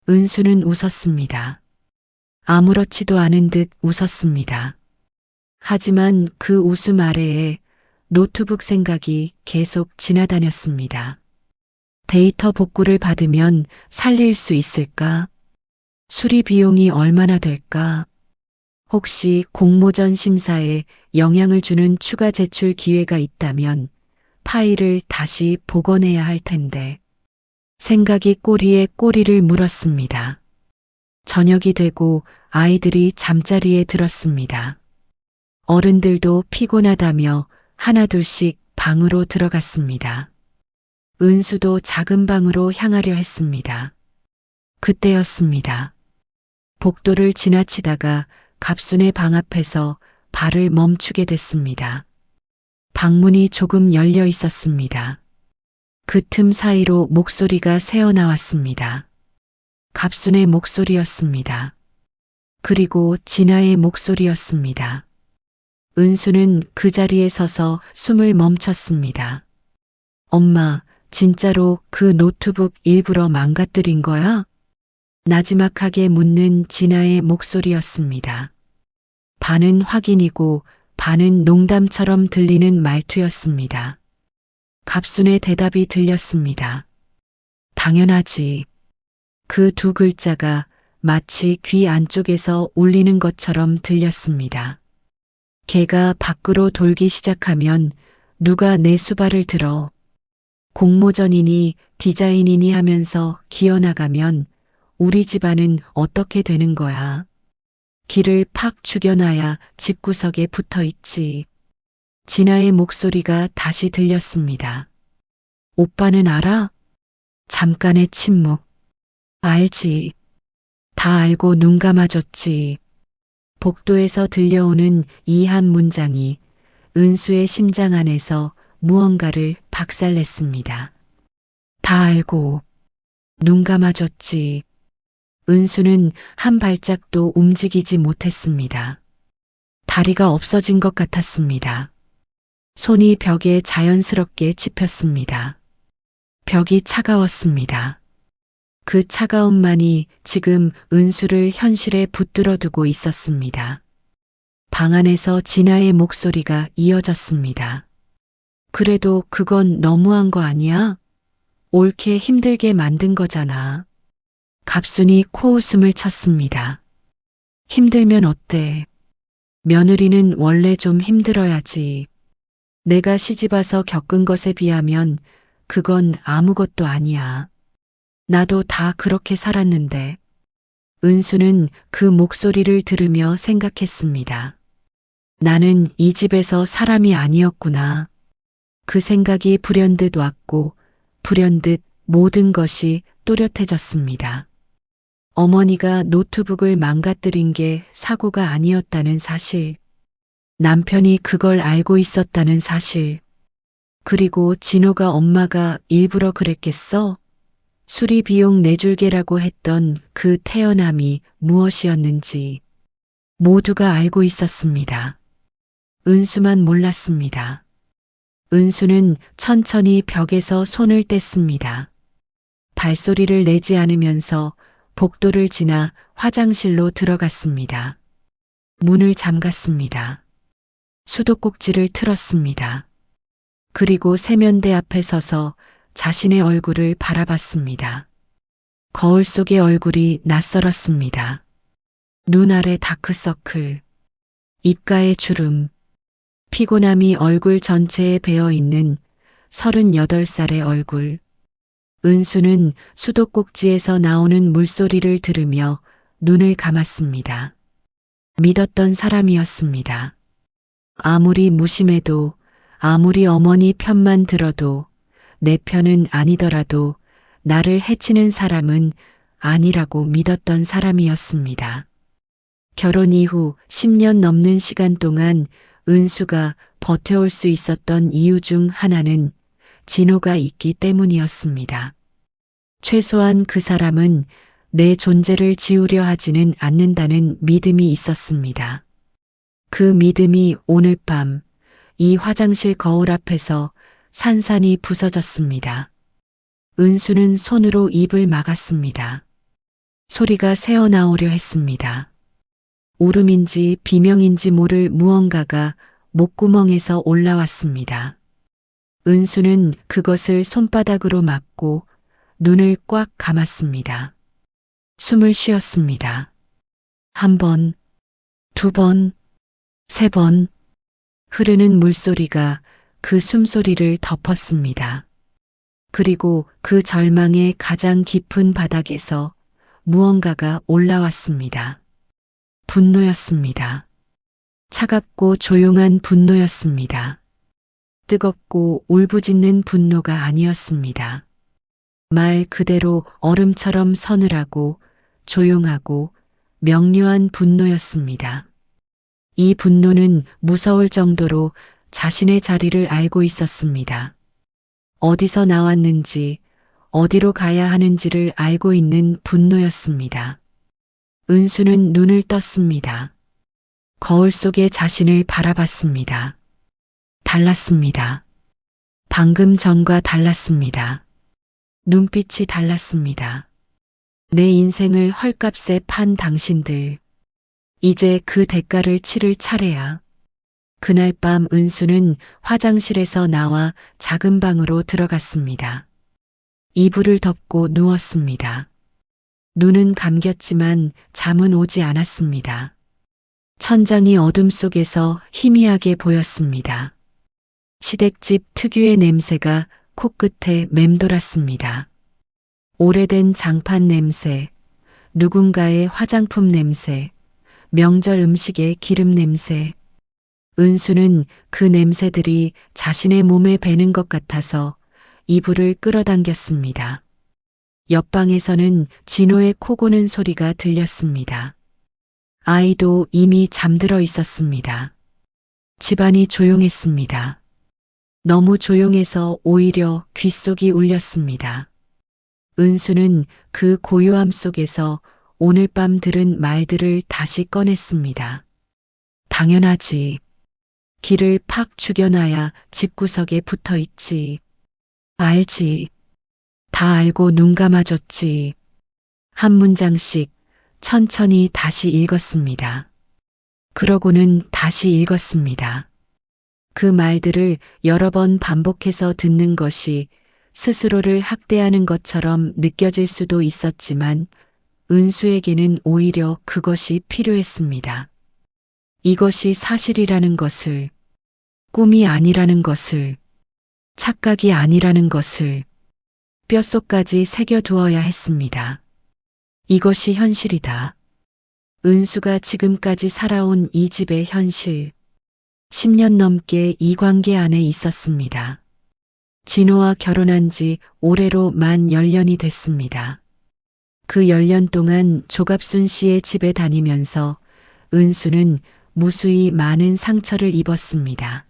은수는 웃었습니다. 아무렇지도 않은 듯 웃었습니다. 하지만 그 웃음 아래에 노트북 생각이 계속 지나다녔습니다. 데이터 복구를 받으면 살릴 수 있을까? 수리 비용이 얼마나 될까? 혹시 공모전 심사에 영향을 주는 추가 제출 기회가 있다면 파일을 다시 복원해야 할 텐데. 생각이 꼬리에 꼬리를 물었습니다. 저녁이 되고 아이들이 잠자리에 들었습니다. 어른들도 피곤하다며 하나둘씩 방으로 들어갔습니다. 은수도 작은 방으로 향하려 했습니다. 그때였습니다. 복도를 지나치다가 갑순의 방 앞에서 발을 멈추게 됐습니다. 방문이 조금 열려 있었습니다. 그 틈 사이로 목소리가 새어나왔습니다. 갑순의 목소리였습니다. 그리고 진아의 목소리였습니다. 은수는 그 자리에 서서 숨을 멈췄습니다. 엄마, 진짜로 그 노트북 일부러 망가뜨린 거야? 나지막하게 묻는 진아의 목소리였습니다. 반은 확인이고 반은 농담처럼 들리는 말투였습니다. 갑순의 대답이 들렸습니다. 당연하지. 그 두 글자가 마치 귀 안쪽에서 울리는 것처럼 들렸습니다. 개가 밖으로 돌기 시작하면 누가 내 수발을 들어. 공모전이니 디자인이니 하면서 기어나가면 우리 집안은 어떻게 되는 거야. 길을 팍 죽여놔야 집구석에 붙어 있지. 진아의 목소리가 다시 들렸습니다. 오빠는 알아? 잠깐의 침묵. 알지. 다 알고 눈 감아줬지. 복도에서 들려오는 이 한 문장이 은수의 심장 안에서 무언가를 박살냈습니다. 다 알고 눈 감아줬지. 은수는 한 발짝도 움직이지 못했습니다. 다리가 없어진 것 같았습니다. 손이 벽에 자연스럽게 찝혔습니다. 벽이 차가웠습니다. 그 차가움만이 지금 은수를 현실에 붙들어 두고 있었습니다. 방 안에서 진아의 목소리가 이어졌습니다. 그래도 그건 너무한 거 아니야? 옳게 힘들게 만든 거잖아. 갑순이 코웃음을 쳤습니다. 힘들면 어때? 며느리는 원래 좀 힘들어야지. 내가 시집와서 겪은 것에 비하면 그건 아무것도 아니야. 나도 다 그렇게 살았는데. 은수는 그 목소리를 들으며 생각했습니다. 나는 이 집에서 사람이 아니었구나. 그 생각이 불현듯 왔고 불현듯 모든 것이 또렷해졌습니다. 어머니가 노트북을 망가뜨린 게 사고가 아니었다는 사실. 남편이 그걸 알고 있었다는 사실. 그리고 진호가 엄마가 일부러 그랬겠어? 수리 비용 내줄게라고 했던 그 태어남이 무엇이었는지 모두가 알고 있었습니다. 은수만 몰랐습니다. 은수는 천천히 벽에서 손을 뗐습니다. 발소리를 내지 않으면서 복도를 지나 화장실로 들어갔습니다. 문을 잠갔습니다. 수도꼭지를 틀었습니다. 그리고 세면대 앞에 서서 자신의 얼굴을 바라봤습니다. 거울 속의 얼굴이 낯설었습니다. 눈 아래 다크서클, 입가에 주름, 피곤함이 얼굴 전체에 배어있는 38살의 얼굴. 은수는 수도꼭지에서 나오는 물소리를 들으며 눈을 감았습니다. 믿었던 사람이었습니다. 아무리 무심해도, 아무리 어머니 편만 들어도, 내 편은 아니더라도 나를 해치는 사람은 아니라고 믿었던 사람이었습니다. 결혼 이후 10년 넘는 시간 동안 은수가 버텨올 수 있었던 이유 중 하나는 진호가 있기 때문이었습니다. 최소한 그 사람은 내 존재를 지우려 하지는 않는다는 믿음이 있었습니다. 그 믿음이 오늘 밤 이 화장실 거울 앞에서 산산이 부서졌습니다. 은수는 손으로 입을 막았습니다. 소리가 새어나오려 했습니다. 울음인지 비명인지 모를 무언가가 목구멍에서 올라왔습니다. 은수는 그것을 손바닥으로 막고 눈을 꽉 감았습니다. 숨을 쉬었습니다. 한 번, 두 번, 세 번. 흐르는 물소리가 그 숨소리를 덮었습니다. 그리고 그 절망의 가장 깊은 바닥에서 무언가가 올라왔습니다. 분노였습니다. 차갑고 조용한 분노였습니다. 뜨겁고 울부짖는 분노가 아니었습니다. 말 그대로 얼음처럼 서늘하고 조용하고 명료한 분노였습니다. 이 분노는 무서울 정도로 자신의 자리를 알고 있었습니다. 어디서 나왔는지, 어디로 가야 하는지를 알고 있는 분노였습니다. 은수는 눈을 떴습니다. 거울 속의 자신을 바라봤습니다. 달랐습니다. 방금 전과 달랐습니다. 눈빛이 달랐습니다. 내 인생을 헐값에 판 당신들. 이제 그 대가를 치를 차례야. 그날 밤 은수는 화장실에서 나와 작은 방으로 들어갔습니다. 이불을 덮고 누웠습니다. 눈은 감겼지만 잠은 오지 않았습니다. 천장이 어둠 속에서 희미하게 보였습니다. 시댁집 특유의 냄새가 코끝에 맴돌았습니다. 오래된 장판 냄새, 누군가의 화장품 냄새, 명절 음식의 기름 냄새. 은수는 그 냄새들이 자신의 몸에 배는 것 같아서 이불을 끌어당겼습니다. 옆방에서는 진호의 코 고는 소리가 들렸습니다. 아이도 이미 잠들어 있었습니다. 집안이 조용했습니다. 너무 조용해서 오히려 귓속이 울렸습니다. 은수는 그 고요함 속에서 오늘 밤 들은 말들을 다시 꺼냈습니다. 당연하지. 길을 팍 죽여놔야 집구석에 붙어 있지. 알지. 다 알고 눈 감아줬지. 한 문장씩 천천히 다시 읽었습니다. 그러고는 다시 읽었습니다. 그 말들을 여러 번 반복해서 듣는 것이 스스로를 학대하는 것처럼 느껴질 수도 있었지만 은수에게는 오히려 그것이 필요했습니다. 이것이 사실이라는 것을, 꿈이 아니라는 것을, 착각이 아니라는 것을 뼛속까지 새겨두어야 했습니다. 이것이 현실이다. 은수가 지금까지 살아온 이 집의 현실. 10년 넘게 이 관계 안에 있었습니다. 진호와 결혼한 지 올해로 만 10년이 됐습니다. 그 10년 동안 조갑순 씨의 집에 다니면서 은수는 무수히 많은 상처를 입었습니다.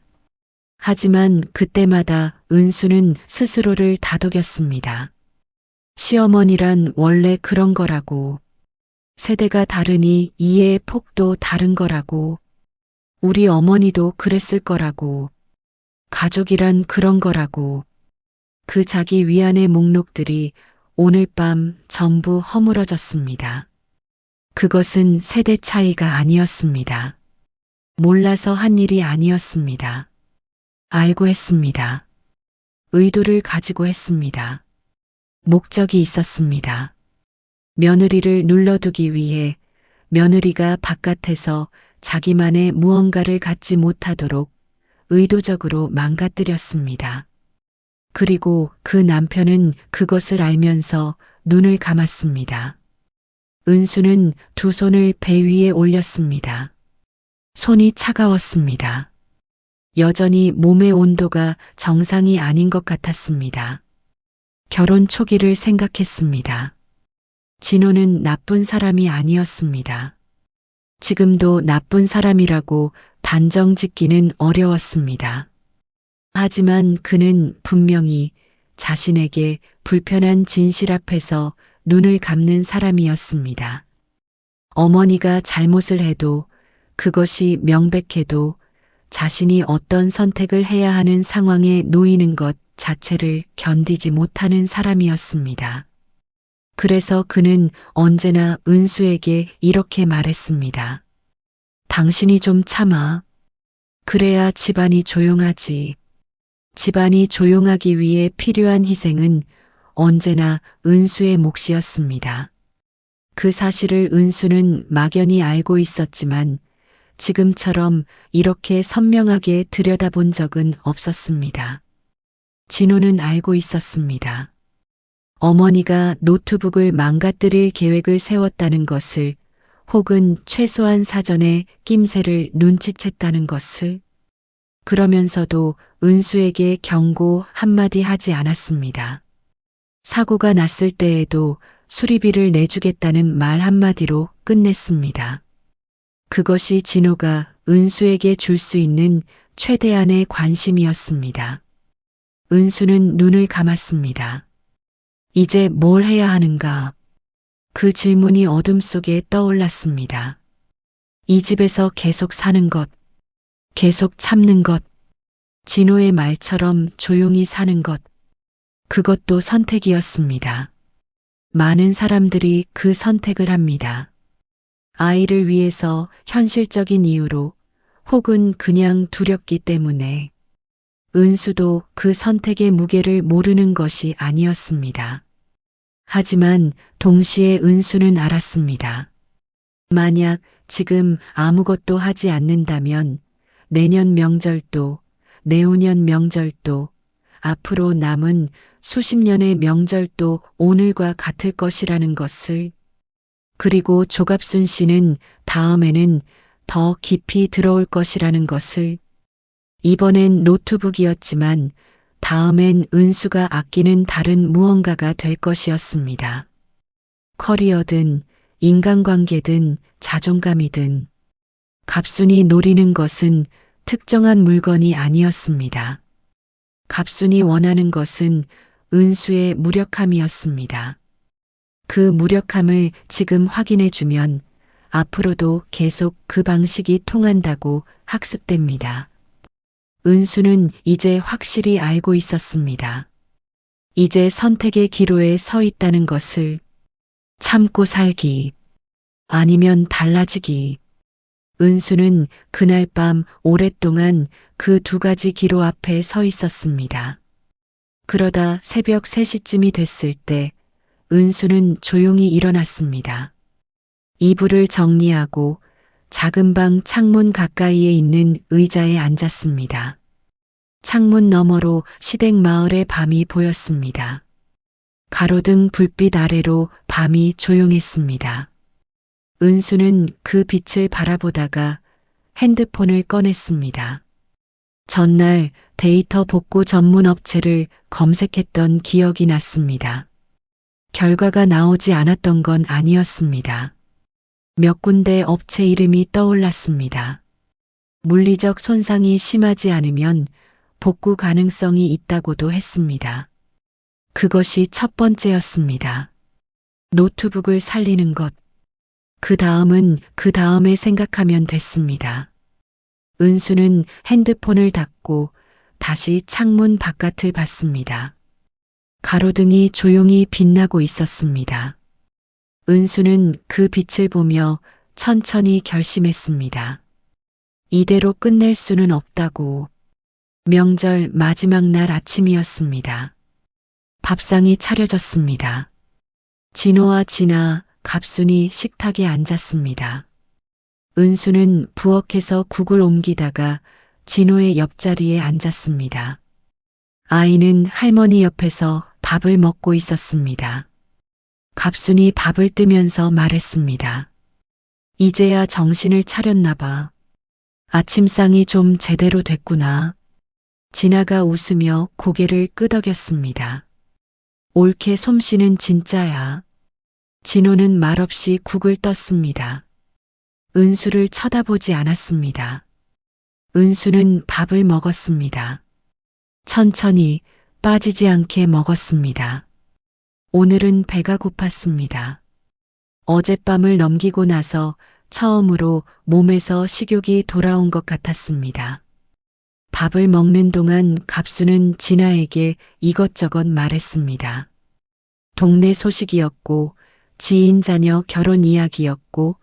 하지만 그때마다 은수는 스스로를 다독였습니다. 시어머니란 원래 그런 거라고. 세대가 다르니 이해의 폭도 다른 거라고. 우리 어머니도 그랬을 거라고. 가족이란 그런 거라고. 그 자기 위안의 목록들이 오늘 밤 전부 허물어졌습니다. 그것은 세대 차이가 아니었습니다. 몰라서 한 일이 아니었습니다. 알고 했습니다. 의도를 가지고 했습니다. 목적이 있었습니다. 며느리를 눌러두기 위해 며느리가 바깥에서 자기만의 무언가를 갖지 못하도록 의도적으로 망가뜨렸습니다. 그리고 그 남편은 그것을 알면서 눈을 감았습니다. 은수는 두 손을 배 위에 올렸습니다. 손이 차가웠습니다. 여전히 몸의 온도가 정상이 아닌 것 같았습니다. 결혼 초기를 생각했습니다. 진호는 나쁜 사람이 아니었습니다. 지금도 나쁜 사람이라고 단정 짓기는 어려웠습니다. 하지만 그는 분명히 자신에게 불편한 진실 앞에서 눈을 감는 사람이었습니다. 어머니가 잘못을 해도 그것이 명백해도 자신이 어떤 선택을 해야 하는 상황에 놓이는 것 자체를 견디지 못하는 사람이었습니다. 그래서 그는 언제나 은수에게 이렇게 말했습니다. 당신이 좀 참아. 그래야 집안이 조용하지. 집안이 조용하기 위해 필요한 희생은 언제나 은수의 몫이었습니다. 그 사실을 은수는 막연히 알고 있었지만 지금처럼 이렇게 선명하게 들여다본 적은 없었습니다. 진호는 알고 있었습니다. 어머니가 노트북을 망가뜨릴 계획을 세웠다는 것을 혹은 최소한 사전에 낌새를 눈치챘다는 것을. 그러면서도 은수에게 경고 한마디 하지 않았습니다. 사고가 났을 때에도 수리비를 내주겠다는 말 한마디로 끝냈습니다. 그것이 진호가 은수에게 줄 수 있는 최대한의 관심이었습니다. 은수는 눈을 감았습니다. 이제 뭘 해야 하는가? 그 질문이 어둠 속에 떠올랐습니다. 이 집에서 계속 사는 것, 계속 참는 것, 진호의 말처럼 조용히 사는 것, 그것도 선택이었습니다. 많은 사람들이 그 선택을 합니다. 아이를 위해서 현실적인 이유로 혹은 그냥 두렵기 때문에. 은수도 그 선택의 무게를 모르는 것이 아니었습니다. 하지만 동시에 은수는 알았습니다. 만약 지금 아무것도 하지 않는다면 내년 명절도, 내후년 명절도, 앞으로 남은 수십 년의 명절도 오늘과 같을 것이라는 것을. 그리고 조갑순 씨는 다음에는 더 깊이 들어올 것이라는 것을. 이번엔 노트북이었지만 다음엔 은수가 아끼는 다른 무언가가 될 것이었습니다. 커리어든 인간관계든 자존감이든. 갑순이 노리는 것은 특정한 물건이 아니었습니다. 갑순이 원하는 것은 은수의 무력함이었습니다. 그 무력함을 지금 확인해주면 앞으로도 계속 그 방식이 통한다고 학습됩니다. 은수는 이제 확실히 알고 있었습니다. 이제 선택의 기로에 서 있다는 것을. 참고 살기, 아니면 달라지기. 은수는 그날 밤 오랫동안 그 두 가지 기로 앞에 서 있었습니다. 그러다 새벽 3시쯤이 됐을 때 은수는 조용히 일어났습니다. 이불을 정리하고 작은 방 창문 가까이에 있는 의자에 앉았습니다. 창문 너머로 시댁 마을의 밤이 보였습니다. 가로등 불빛 아래로 밤이 조용했습니다. 은수는 그 빛을 바라보다가 핸드폰을 꺼냈습니다. 전날 데이터 복구 전문 업체를 검색했던 기억이 났습니다. 결과가 나오지 않았던 건 아니었습니다. 몇 군데 업체 이름이 떠올랐습니다. 물리적 손상이 심하지 않으면 복구 가능성이 있다고도 했습니다. 그것이 첫 번째였습니다. 노트북을 살리는 것. 그 다음은 그 다음에 생각하면 됐습니다. 은수는 핸드폰을 닫고 다시 창문 바깥을 봤습니다. 가로등이 조용히 빛나고 있었습니다. 은수는 그 빛을 보며 천천히 결심했습니다. 이대로 끝낼 수는 없다고. 명절 마지막 날 아침이었습니다. 밥상이 차려졌습니다. 진호와 진아, 갑순이 식탁에 앉았습니다. 은수는 부엌에서 국을 옮기다가 진호의 옆자리에 앉았습니다. 아이는 할머니 옆에서 밥을 먹고 있었습니다. 갑순이 밥을 뜨면서 말했습니다. 이제야 정신을 차렸나 봐. 아침상이 좀 제대로 됐구나. 진아가 웃으며 고개를 끄덕였습니다. 옳게 솜씨는 진짜야. 진호는 말없이 국을 떴습니다. 은수를 쳐다보지 않았습니다. 은수는 밥을 먹었습니다. 천천히 빠지지 않게 먹었습니다. 오늘은 배가 고팠습니다. 어젯밤을 넘기고 나서 처음으로 몸에서 식욕이 돌아온 것 같았습니다. 밥을 먹는 동안 갑수는 진아에게 이것저것 말했습니다. 동네 소식이었고, 지인 자녀 결혼 이야기였고,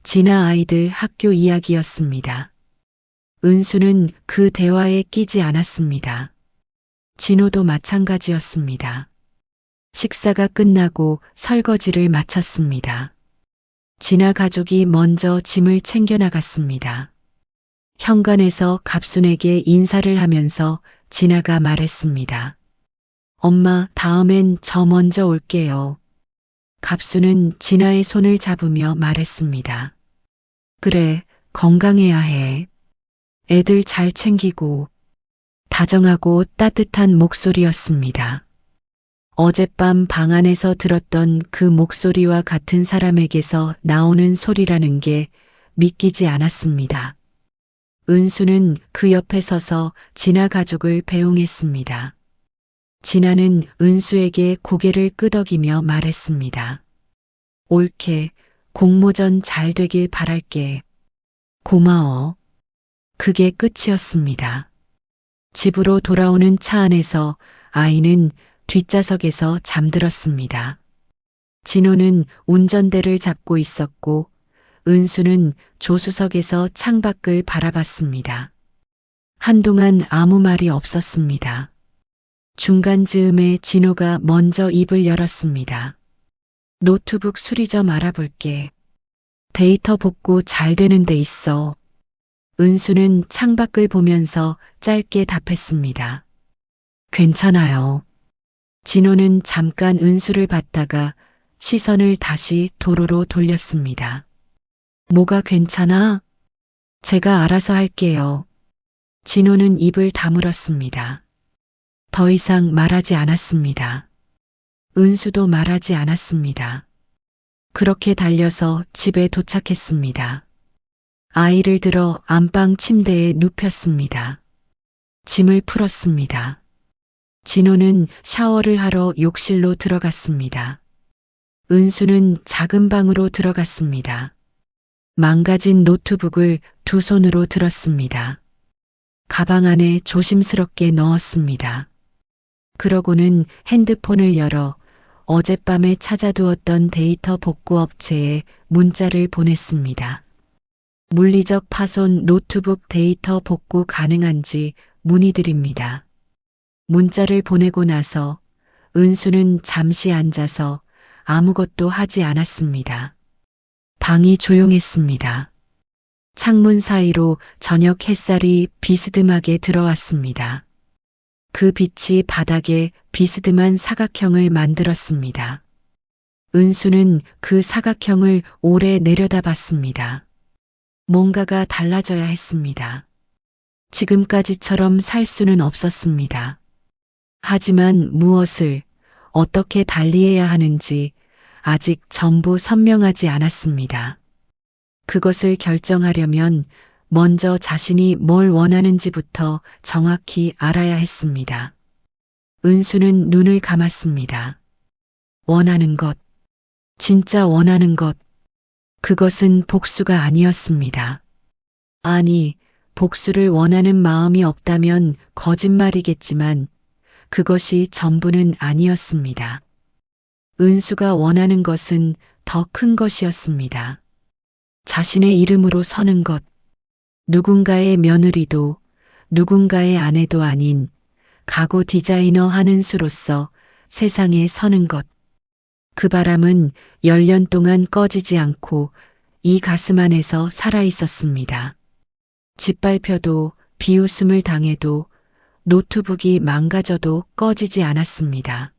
진아 아이들 학교 이야기였습니다. 은수는 그 대화에 끼지 않았습니다. 진호도 마찬가지였습니다. 식사가 끝나고 설거지를 마쳤습니다. 진아 가족이 먼저 짐을 챙겨 나갔습니다. 현관에서 갑순에게 인사를 하면서 진아가 말했습니다. 엄마, 다음엔 저 먼저 올게요. 갑수는 진아의 손을 잡으며 말했습니다. 그래, 건강해야 해. 애들 잘 챙기고. 다정하고 따뜻한 목소리였습니다. 어젯밤 방 안에서 들었던 그 목소리와 같은 사람에게서 나오는 소리라는 게 믿기지 않았습니다. 은수는 그 옆에 서서 진아 가족을 배웅했습니다. 진아는 은수에게 고개를 끄덕이며 말했습니다. 옳게 공모전 잘 되길 바랄게. 고마워. 그게 끝이었습니다. 집으로 돌아오는 차 안에서 아이는 뒷좌석에서 잠들었습니다. 진호는 운전대를 잡고 있었고 은수는 조수석에서 창밖을 바라봤습니다. 한동안 아무 말이 없었습니다. 중간 즈음에 진호가 먼저 입을 열었습니다. 노트북 수리 좀 알아볼게. 데이터 복구 잘 되는 데 있어. 은수는 창밖을 보면서 짧게 답했습니다. 괜찮아요. 진호는 잠깐 은수를 봤다가 시선을 다시 도로로 돌렸습니다. 뭐가 괜찮아? 제가 알아서 할게요. 진호는 입을 다물었습니다. 더 이상 말하지 않았습니다. 은수도 말하지 않았습니다. 그렇게 달려서 집에 도착했습니다. 아이를 들어 안방 침대에 눕혔습니다. 짐을 풀었습니다. 진호는 샤워를 하러 욕실로 들어갔습니다. 은수는 작은 방으로 들어갔습니다. 망가진 노트북을 두 손으로 들었습니다. 가방 안에 조심스럽게 넣었습니다. 그러고는 핸드폰을 열어 어젯밤에 찾아두었던 데이터 복구 업체에 문자를 보냈습니다. 물리적 파손 노트북 데이터 복구 가능한지 문의드립니다. 문자를 보내고 나서 은수는 잠시 앉아서 아무것도 하지 않았습니다. 방이 조용했습니다. 창문 사이로 저녁 햇살이 비스듬하게 들어왔습니다. 그 빛이 바닥에 비스듬한 사각형을 만들었습니다. 은수는 그 사각형을 오래 내려다봤습니다. 뭔가가 달라져야 했습니다. 지금까지처럼 살 수는 없었습니다. 하지만 무엇을 어떻게 달리해야 하는지 아직 전부 선명하지 않았습니다. 그것을 결정하려면 먼저 자신이 뭘 원하는지부터 정확히 알아야 했습니다. 은수는 눈을 감았습니다. 원하는 것, 진짜 원하는 것, 그것은 복수가 아니었습니다. 아니, 복수를 원하는 마음이 없다면 거짓말이겠지만 그것이 전부는 아니었습니다. 은수가 원하는 것은 더 큰 것이었습니다. 자신의 이름으로 서는 것, 누군가의 며느리도 누군가의 아내도 아닌 가구 디자이너 하는 수로서 세상에 서는 것. 그 바람은 10년 동안 꺼지지 않고 이 가슴 안에서 살아 있었습니다. 짓밟혀도 비웃음을 당해도 노트북이 망가져도 꺼지지 않았습니다.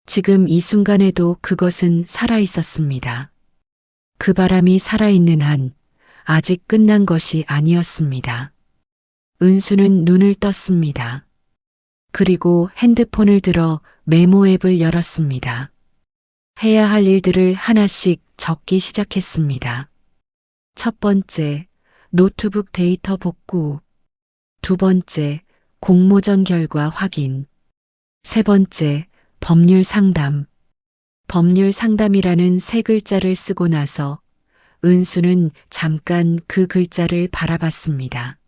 지금 이 순간에도 그것은 살아 있었습니다. 그 바람이 살아있는 한 아직 끝난 것이 아니었습니다. 은수는 눈을 떴습니다. 그리고 핸드폰을 들어 메모 앱을 열었습니다. 해야 할 일들을 하나씩 적기 시작했습니다. 첫 번째, 노트북 데이터 복구. 두 번째, 공모전 결과 확인. 세 번째, 법률 상담. 법률 상담이라는 세 글자를 쓰고 나서 은수는 잠깐 그 글자를 바라봤습니다.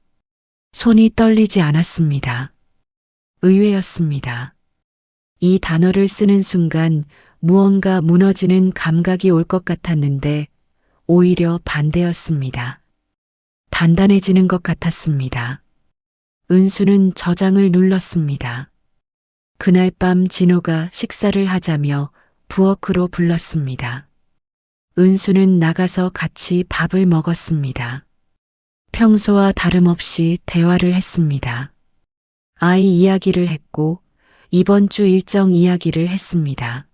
손이 떨리지 않았습니다. 의외였습니다. 이 단어를 쓰는 순간 무언가 무너지는 감각이 올 것 같았는데 오히려 반대였습니다. 단단해지는 것 같았습니다. 은수는 저장을 눌렀습니다. 그날 밤 진호가 식사를 하자며 부엌으로 불렀습니다. 은수는 나가서 같이 밥을 먹었습니다. 평소와 다름없이 대화를 했습니다. 아이 이야기를 했고 이번 주 일정 이야기를 했습니다.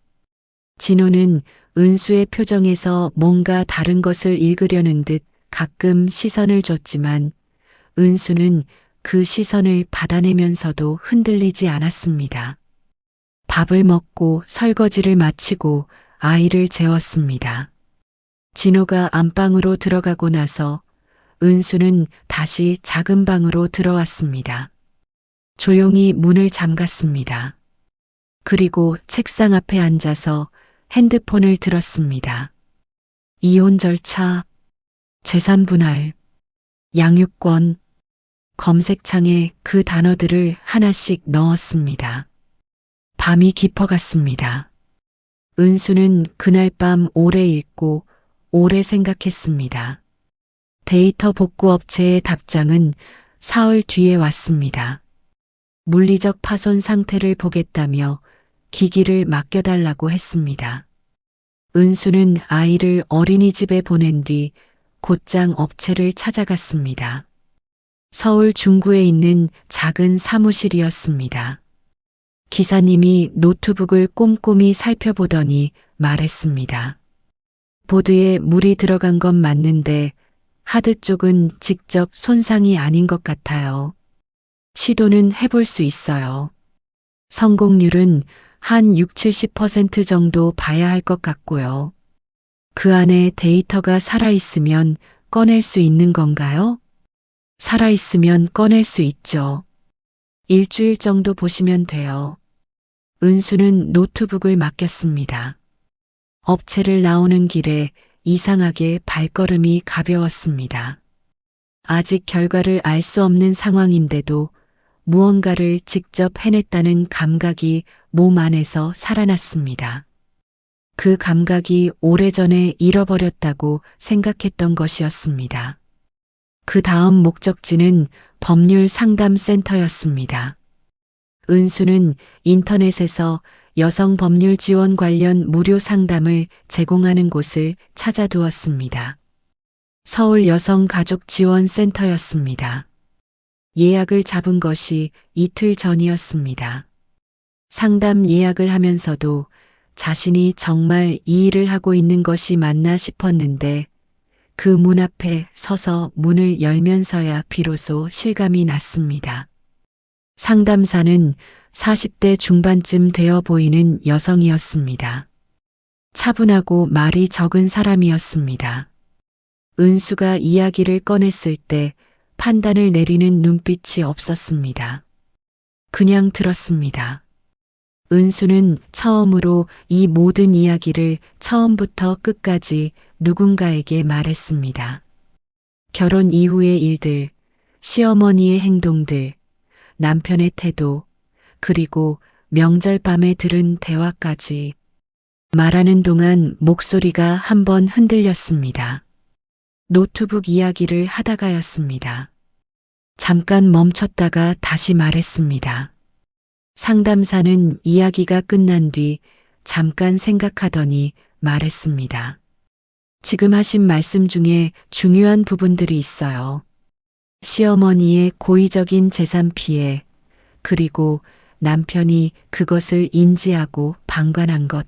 진호는 은수의 표정에서 뭔가 다른 것을 읽으려는 듯 가끔 시선을 줬지만 은수는 그 시선을 받아내면서도 흔들리지 않았습니다. 밥을 먹고 설거지를 마치고 아이를 재웠습니다. 진호가 안방으로 들어가고 나서 은수는 다시 작은 방으로 들어왔습니다. 조용히 문을 잠갔습니다. 그리고 책상 앞에 앉아서 핸드폰을 들었습니다. 이혼 절차, 재산 분할, 양육권, 검색창에 그 단어들을 하나씩 넣었습니다. 밤이 깊어갔습니다. 은수는 그날 밤 오래 읽고 오래 생각했습니다. 데이터 복구 업체의 답장은 사흘 뒤에 왔습니다. 물리적 파손 상태를 보겠다며 기기를 맡겨달라고 했습니다. 은수는 아이를 어린이집에 보낸 뒤 곧장 업체를 찾아갔습니다. 서울 중구에 있는 작은 사무실이었습니다. 기사님이 노트북을 꼼꼼히 살펴보더니 말했습니다. 보드에 물이 들어간 건 맞는데 하드 쪽은 직접 손상이 아닌 것 같아요. 시도는 해볼 수 있어요. 성공률은 한 60~70% 정도 봐야 할 것 같고요. 그 안에 데이터가 살아있으면 꺼낼 수 있는 건가요? 살아있으면 꺼낼 수 있죠. 일주일 정도 보시면 돼요. 은수는 노트북을 맡겼습니다. 업체를 나오는 길에 이상하게 발걸음이 가벼웠습니다. 아직 결과를 알 수 없는 상황인데도 무언가를 직접 해냈다는 감각이 몸 안에서 살아났습니다. 그 감각이 오래전에 잃어버렸다고 생각했던 것이었습니다. 그 다음 목적지는 법률 상담센터였습니다. 은수는 인터넷에서 여성 법률 지원 관련 무료 상담을 제공하는 곳을 찾아두었습니다. 서울 여성가족지원센터였습니다. 예약을 잡은 것이 이틀 전이었습니다. 상담 예약을 하면서도 자신이 정말 이 일을 하고 있는 것이 맞나 싶었는데 그 문 앞에 서서 문을 열면서야 비로소 실감이 났습니다. 상담사는 40대 중반쯤 되어 보이는 여성이었습니다. 차분하고 말이 적은 사람이었습니다. 은수가 이야기를 꺼냈을 때 판단을 내리는 눈빛이 없었습니다. 그냥 들었습니다. 은수는 처음으로 이 모든 이야기를 처음부터 끝까지 누군가에게 말했습니다. 결혼 이후의 일들, 시어머니의 행동들, 남편의 태도, 그리고 명절 밤에 들은 대화까지. 말하는 동안 목소리가 한번 흔들렸습니다. 노트북 이야기를 하다가였습니다. 잠깐 멈췄다가 다시 말했습니다. 상담사는 이야기가 끝난 뒤 잠깐 생각하더니 말했습니다. 지금 하신 말씀 중에 중요한 부분들이 있어요. 시어머니의 고의적인 재산 피해, 그리고 남편이 그것을 인지하고 방관한 것.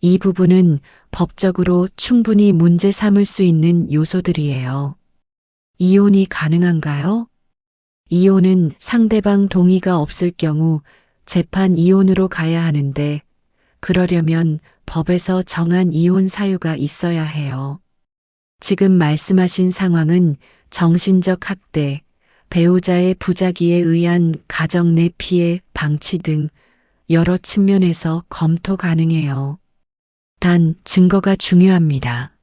이 부분은 법적으로 충분히 문제 삼을 수 있는 요소들이에요. 이혼이 가능한가요? 이혼은 상대방 동의가 없을 경우 재판 이혼으로 가야 하는데 그러려면 법에서 정한 이혼 사유가 있어야 해요. 지금 말씀하신 상황은 정신적 학대, 배우자의 부작위에 의한 가정 내 피해 방치 등 여러 측면에서 검토 가능해요. 단 증거가 중요합니다.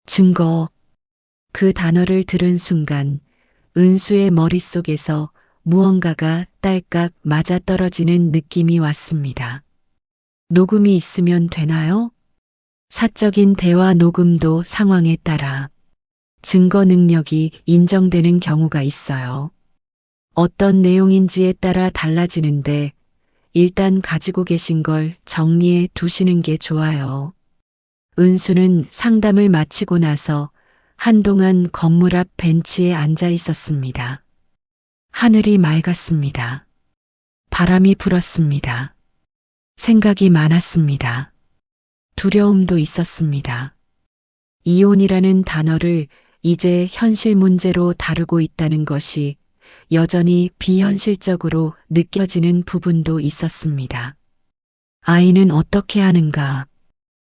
증거. 그 단어를 들은 순간 은수의 머릿속에서 무언가가 딸깍 맞아떨어지는 느낌이 왔습니다. 녹음이 있으면 되나요? 사적인 대화 녹음도 상황에 따라 증거 능력이 인정되는 경우가 있어요. 어떤 내용인지에 따라 달라지는데 일단 가지고 계신 걸 정리해 두시는 게 좋아요. 은수는 상담을 마치고 나서 한동안 건물 앞 벤치에 앉아 있었습니다. 하늘이 맑았습니다. 바람이 불었습니다. 생각이 많았습니다. 두려움도 있었습니다. 이혼이라는 단어를 이제 현실 문제로 다루고 있다는 것이 여전히 비현실적으로 느껴지는 부분도 있었습니다. 아이는 어떻게 하는가?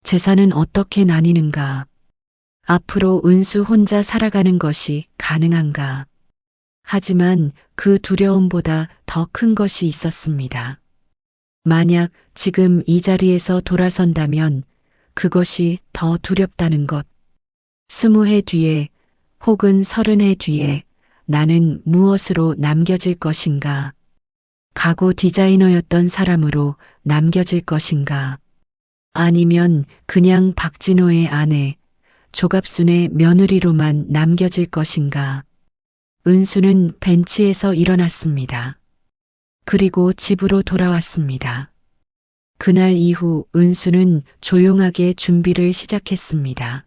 재산은 어떻게 나뉘는가? 앞으로 은수 혼자 살아가는 것이 가능한가? 하지만 그 두려움보다 더 큰 것이 있었습니다. 만약 지금 이 자리에서 돌아선다면 그것이 더 두렵다는 것. 20해 뒤에 혹은 30해 뒤에 나는 무엇으로 남겨질 것인가? 가구 디자이너였던 사람으로 남겨질 것인가? 아니면 그냥 박진호의 아내, 조갑순의 며느리로만 남겨질 것인가? 은수는 벤치에서 일어났습니다. 그리고 집으로 돌아왔습니다. 그날 이후 은수는 조용하게 준비를 시작했습니다.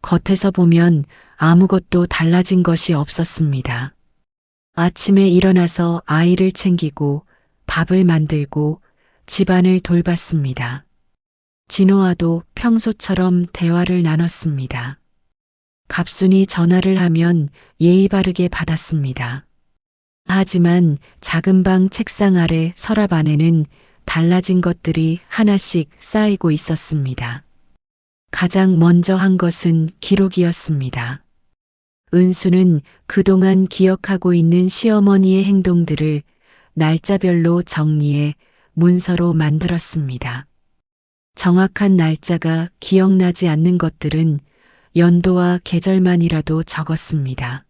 겉에서 보면 아무것도 달라진 것이 없었습니다. 아침에 일어나서 아이를 챙기고 밥을 만들고 집안을 돌봤습니다. 진호와도 평소처럼 대화를 나눴습니다. 갑순이 전화를 하면 예의 바르게 받았습니다. 하지만 작은 방 책상 아래 서랍 안에는 달라진 것들이 하나씩 쌓이고 있었습니다. 가장 먼저 한 것은 기록이었습니다. 은수는 그동안 기억하고 있는 시어머니의 행동들을 날짜별로 정리해 문서로 만들었습니다. 정확한 날짜가 기억나지 않는 것들은 연도와 계절만이라도 적었습니다.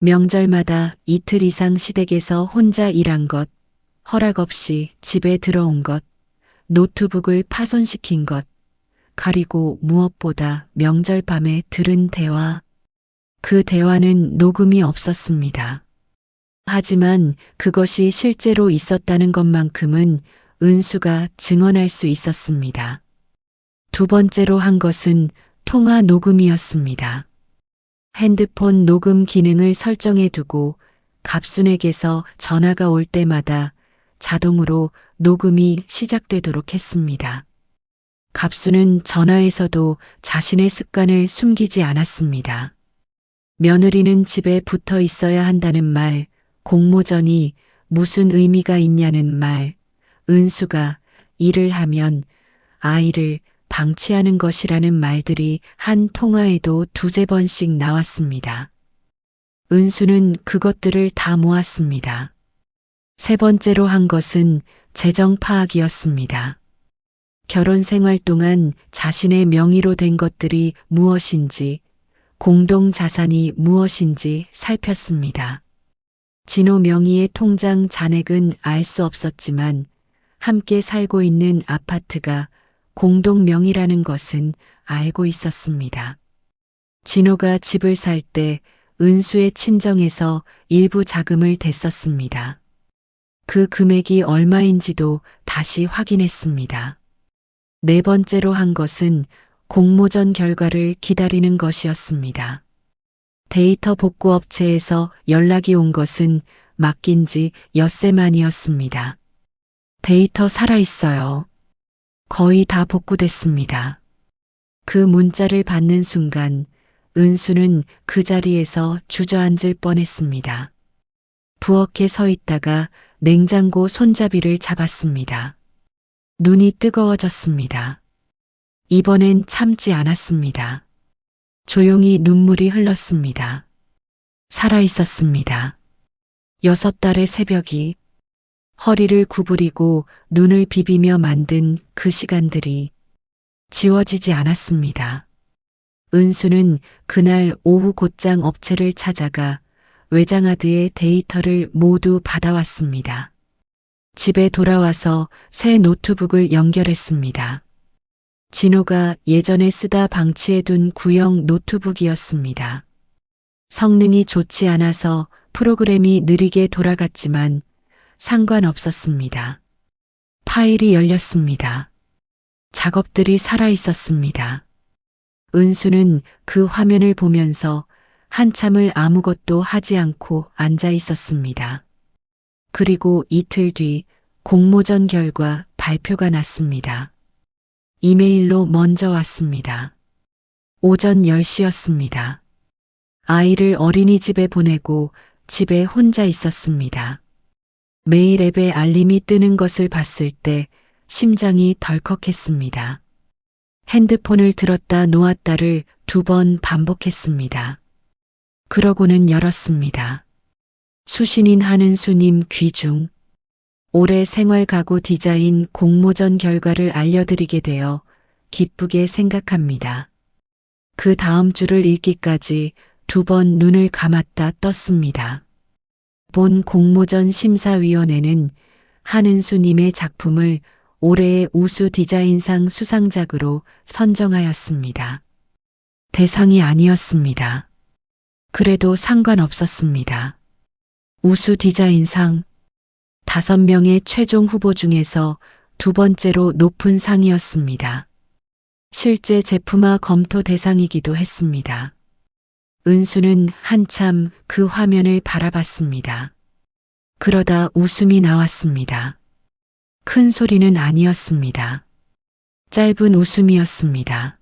명절마다 이틀 이상 시댁에서 혼자 일한 것, 허락 없이 집에 들어온 것, 노트북을 파손시킨 것, 그리고 무엇보다 명절 밤에 들은 대화. 그 대화는 녹음이 없었습니다. 하지만 그것이 실제로 있었다는 것만큼은 은수가 증언할 수 있었습니다. 두 번째로 한 것은 통화 녹음이었습니다. 핸드폰 녹음 기능을 설정해 두고 갑순에게서 전화가 올 때마다 자동으로 녹음이 시작되도록 했습니다. 갑순은 전화에서도 자신의 습관을 숨기지 않았습니다. 며느리는 집에 붙어 있어야 한다는 말, 공모전이 무슨 의미가 있냐는 말, 은수가 일을 하면 아이를 방치하는 것이라는 말들이 한 통화에도 두세 번씩 나왔습니다. 은수는 그것들을 다 모았습니다. 세 번째로 한 것은 재정 파악이었습니다. 결혼 생활 동안 자신의 명의로 된 것들이 무엇인지, 공동 자산이 무엇인지 살폈습니다. 진호 명의의 통장 잔액은 알 수 없었지만 함께 살고 있는 아파트가 공동 명의라는 것은 알고 있었습니다. 진호가 집을 살 때 은수의 친정에서 일부 자금을 댔었습니다. 그 금액이 얼마인지도 다시 확인했습니다. 네 번째로 한 것은 공모전 결과를 기다리는 것이었습니다. 데이터 복구 업체에서 연락이 온 것은 맡긴 지 엿새 만이었습니다. 데이터 살아있어요. 거의 다 복구됐습니다. 그 문자를 받는 순간 은수는 그 자리에서 주저앉을 뻔했습니다. 부엌에 서 있다가 냉장고 손잡이를 잡았습니다. 눈이 뜨거워졌습니다. 이번엔 참지 않았습니다. 조용히 눈물이 흘렀습니다. 살아있었습니다. 6달의 새벽이 허리를 구부리고 눈을 비비며 만든 그 시간들이 지워지지 않았습니다. 은수는 그날 오후 곧장 업체를 찾아가 외장하드의 데이터를 모두 받아왔습니다. 집에 돌아와서 새 노트북을 연결했습니다. 진호가 예전에 쓰다 방치해둔 구형 노트북이었습니다. 성능이 좋지 않아서 프로그램이 느리게 돌아갔지만 상관없었습니다. 파일이 열렸습니다. 작업들이 살아있었습니다. 은수는 그 화면을 보면서 한참을 아무것도 하지 않고 앉아 있었습니다. 그리고 이틀 뒤 공모전 결과 발표가 났습니다. 이메일로 먼저 왔습니다. 오전 10시였습니다. 아이를 어린이집에 보내고 집에 혼자 있었습니다. 메일 앱에 알림이 뜨는 것을 봤을 때 심장이 덜컥했습니다. 핸드폰을 들었다 놓았다를 2번 반복했습니다. 그러고는 열었습니다. 수신인 한은수님 귀중. 올해 생활가구 디자인 공모전 결과를 알려드리게 되어 기쁘게 생각합니다. 그 다음 줄을 읽기까지 2번 눈을 감았다 떴습니다. 본 공모전 심사위원회는 한은수님의 작품을 올해의 우수 디자인상 수상작으로 선정하였습니다. 대상이 아니었습니다. 그래도 상관없었습니다. 우수 디자인상 5명의 최종 후보 중에서 2번째로 높은 상이었습니다. 실제 제품화 검토 대상이기도 했습니다. 은수는 한참 그 화면을 바라봤습니다. 그러다 웃음이 나왔습니다. 큰 소리는 아니었습니다. 짧은 웃음이었습니다.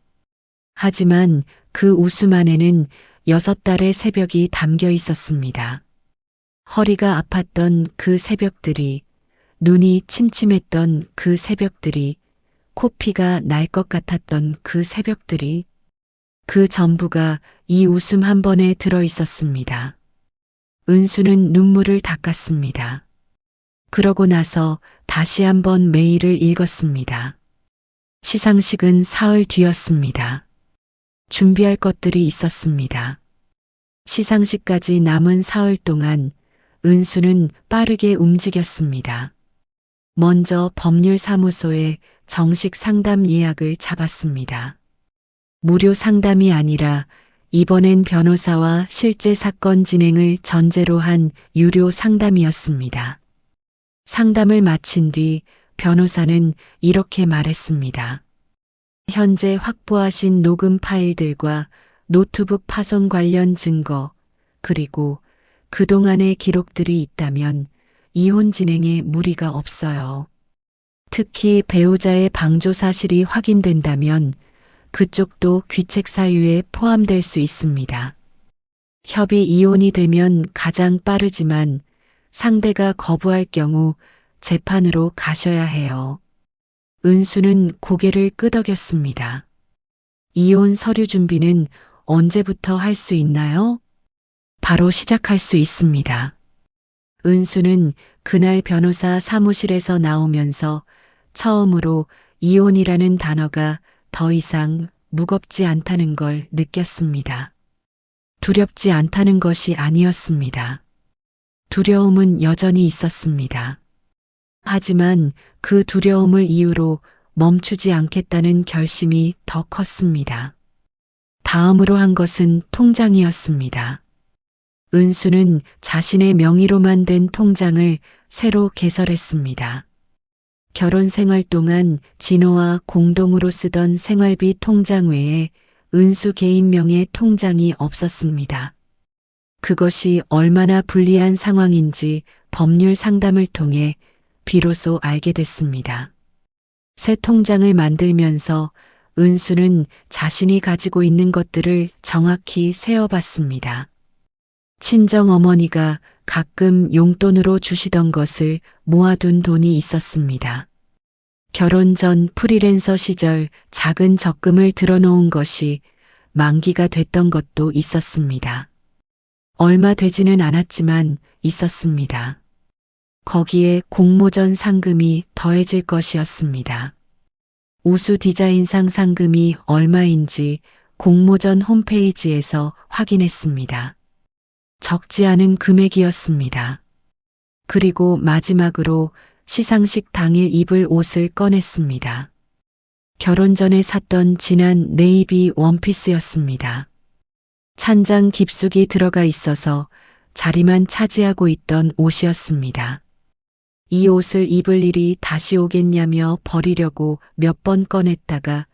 하지만 그 웃음 안에는 6달의 새벽이 담겨 있었습니다. 허리가 아팠던 그 새벽들이, 눈이 침침했던 그 새벽들이, 코피가 날 것 같았던 그 새벽들이, 그 전부가 이 웃음 한 번에 들어 있었습니다. 은수는 눈물을 닦았습니다. 그러고 나서 다시 한번 메일을 읽었습니다. 시상식은 사흘 뒤였습니다. 준비할 것들이 있었습니다. 시상식까지 남은 사흘 동안 은수는 빠르게 움직였습니다. 먼저 법률사무소에 정식 상담 예약을 잡았습니다. 무료 상담이 아니라 이번엔 변호사와 실제 사건 진행을 전제로 한 유료 상담이었습니다. 상담을 마친 뒤 변호사는 이렇게 말했습니다. 현재 확보하신 녹음 파일들과 노트북 파손 관련 증거, 그리고 그동안의 기록들이 있다면 이혼 진행에 무리가 없어요. 특히 배우자의 방조 사실이 확인된다면 그쪽도 귀책 사유에 포함될 수 있습니다. 협의 이혼이 되면 가장 빠르지만 상대가 거부할 경우 재판으로 가셔야 해요. 은수는 고개를 끄덕였습니다. 이혼 서류 준비는 언제부터 할 수 있나요? 바로 시작할 수 있습니다. 은수는 그날 변호사 사무실에서 나오면서 처음으로 이혼이라는 단어가 더 이상 무겁지 않다는 걸 느꼈습니다. 두렵지 않다는 것이 아니었습니다. 두려움은 여전히 있었습니다. 하지만 그 두려움을 이유로 멈추지 않겠다는 결심이 더 컸습니다. 다음으로 한 것은 통장이었습니다. 은수는 자신의 명의로만 된 통장을 새로 개설했습니다. 결혼 생활 동안 진호와 공동으로 쓰던 생활비 통장 외에 은수 개인명의 통장이 없었습니다. 그것이 얼마나 불리한 상황인지 법률 상담을 통해 비로소 알게 됐습니다. 새 통장을 만들면서 은수는 자신이 가지고 있는 것들을 정확히 세어봤습니다. 친정 어머니가 가끔 용돈으로 주시던 것을 모아둔 돈이 있었습니다. 결혼 전 프리랜서 시절 작은 적금을 들어놓은 것이 만기가 됐던 것도 있었습니다. 얼마 되지는 않았지만 있었습니다. 거기에 공모전 상금이 더해질 것이었습니다. 우수 디자인상 상금이 얼마인지 공모전 홈페이지에서 확인했습니다. 적지 않은 금액이었습니다. 그리고 마지막으로 시상식 당일 입을 옷을 꺼냈습니다. 결혼 전에 샀던 진한 네이비 원피스였습니다. 찬장 깊숙이 들어가 있어서 자리만 차지하고 있던 옷이었습니다. 이 옷을 입을 일이 다시 오겠냐며 버리려고 몇 번 꺼냈다가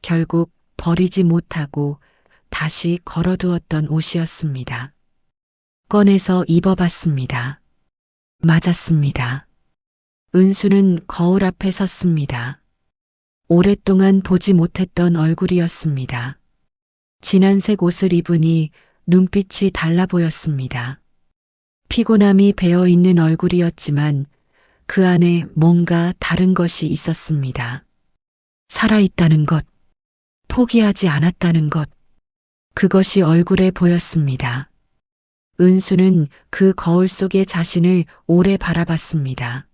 결국 버리지 못하고 다시 걸어두었던 옷이었습니다. 꺼내서 입어봤습니다. 맞았습니다. 은수는 거울 앞에 섰습니다. 오랫동안 보지 못했던 얼굴이었습니다. 진한색 옷을 입으니 눈빛이 달라 보였습니다. 피곤함이 배어 있는 얼굴이었지만 그 안에 뭔가 다른 것이 있었습니다. 살아있다는 것, 포기하지 않았다는 것, 그것이 얼굴에 보였습니다. 은수는 그 거울 속의 자신을 오래 바라봤습니다.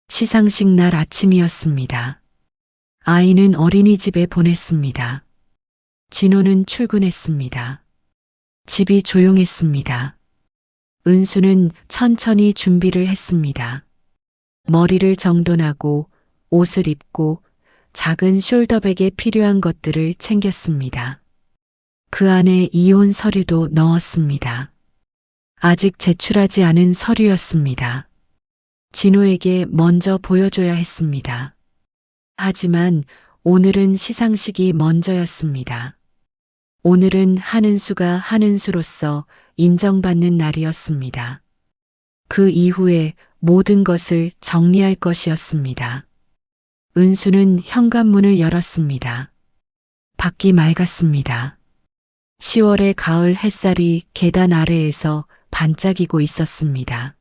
시상식 날 아침이었습니다. 아이는 어린이집에 보냈습니다. 진호는 출근했습니다. 집이 조용했습니다. 은수는 천천히 준비를 했습니다. 머리를 정돈하고 옷을 입고 작은 숄더백에 필요한 것들을 챙겼습니다. 그 안에 이혼 서류도 넣었습니다. 아직 제출하지 않은 서류였습니다. 진호에게 먼저 보여줘야 했습니다. 하지만 오늘은 시상식이 먼저였습니다. 오늘은 한은수가 한은수로서 인정받는 날이었습니다. 그 이후에 모든 것을 정리할 것이었습니다. 은수는 현관문을 열었습니다. 밖이 맑았습니다. 10월의 가을 햇살이 계단 아래에서 반짝이고 있었습니다.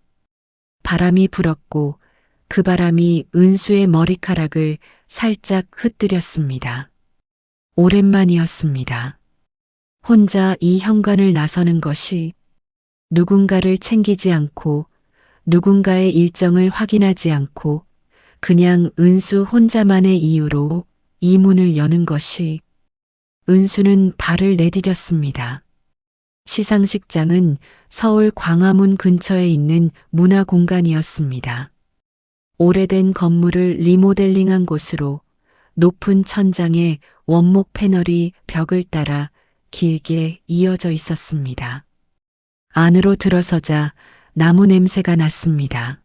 바람이 불었고 그 바람이 은수의 머리카락을 살짝 흩뜨렸습니다. 오랜만이었습니다. 혼자 이 현관을 나서는 것이 누군가를 챙기지 않고 누군가의 일정을 확인하지 않고 그냥 은수 혼자만의 이유로 이 문을 여는 것이 은수는 발을 내디뎠습니다. 시상식장은 서울 광화문 근처에 있는 문화공간이었습니다. 오래된 건물을 리모델링한 곳으로 높은 천장에 원목 패널이 벽을 따라 길게 이어져 있었습니다. 안으로 들어서자 나무 냄새가 났습니다.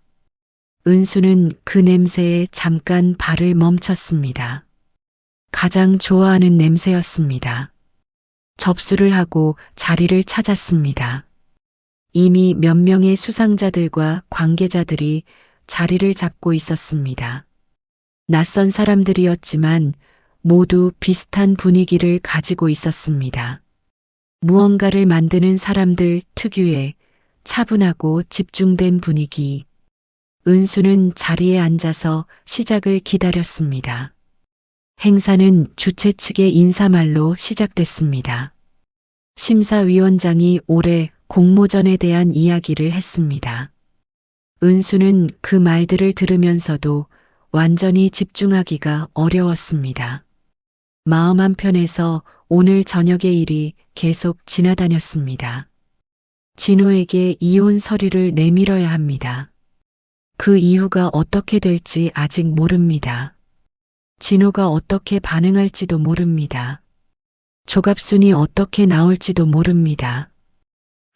은수는 그 냄새에 잠깐 발을 멈췄습니다. 가장 좋아하는 냄새였습니다. 접수를 하고 자리를 찾았습니다. 이미 몇 명의 수상자들과 관계자들이 자리를 잡고 있었습니다. 낯선 사람들이었지만 모두 비슷한 분위기를 가지고 있었습니다. 무언가를 만드는 사람들 특유의 차분하고 집중된 분위기. 은수는 자리에 앉아서 시작을 기다렸습니다. 행사는 주최 측의 인사말로 시작됐습니다. 심사위원장이 올해 공모전에 대한 이야기를 했습니다. 은수는 그 말들을 들으면서도 완전히 집중하기가 어려웠습니다. 마음 한편에서 오늘 저녁의 일이 계속 지나다녔습니다. 진호에게 이혼 서류를 내밀어야 합니다. 그 이유가 어떻게 될지 아직 모릅니다. 진호가 어떻게 반응할지도 모릅니다. 조갑순이 어떻게 나올지도 모릅니다.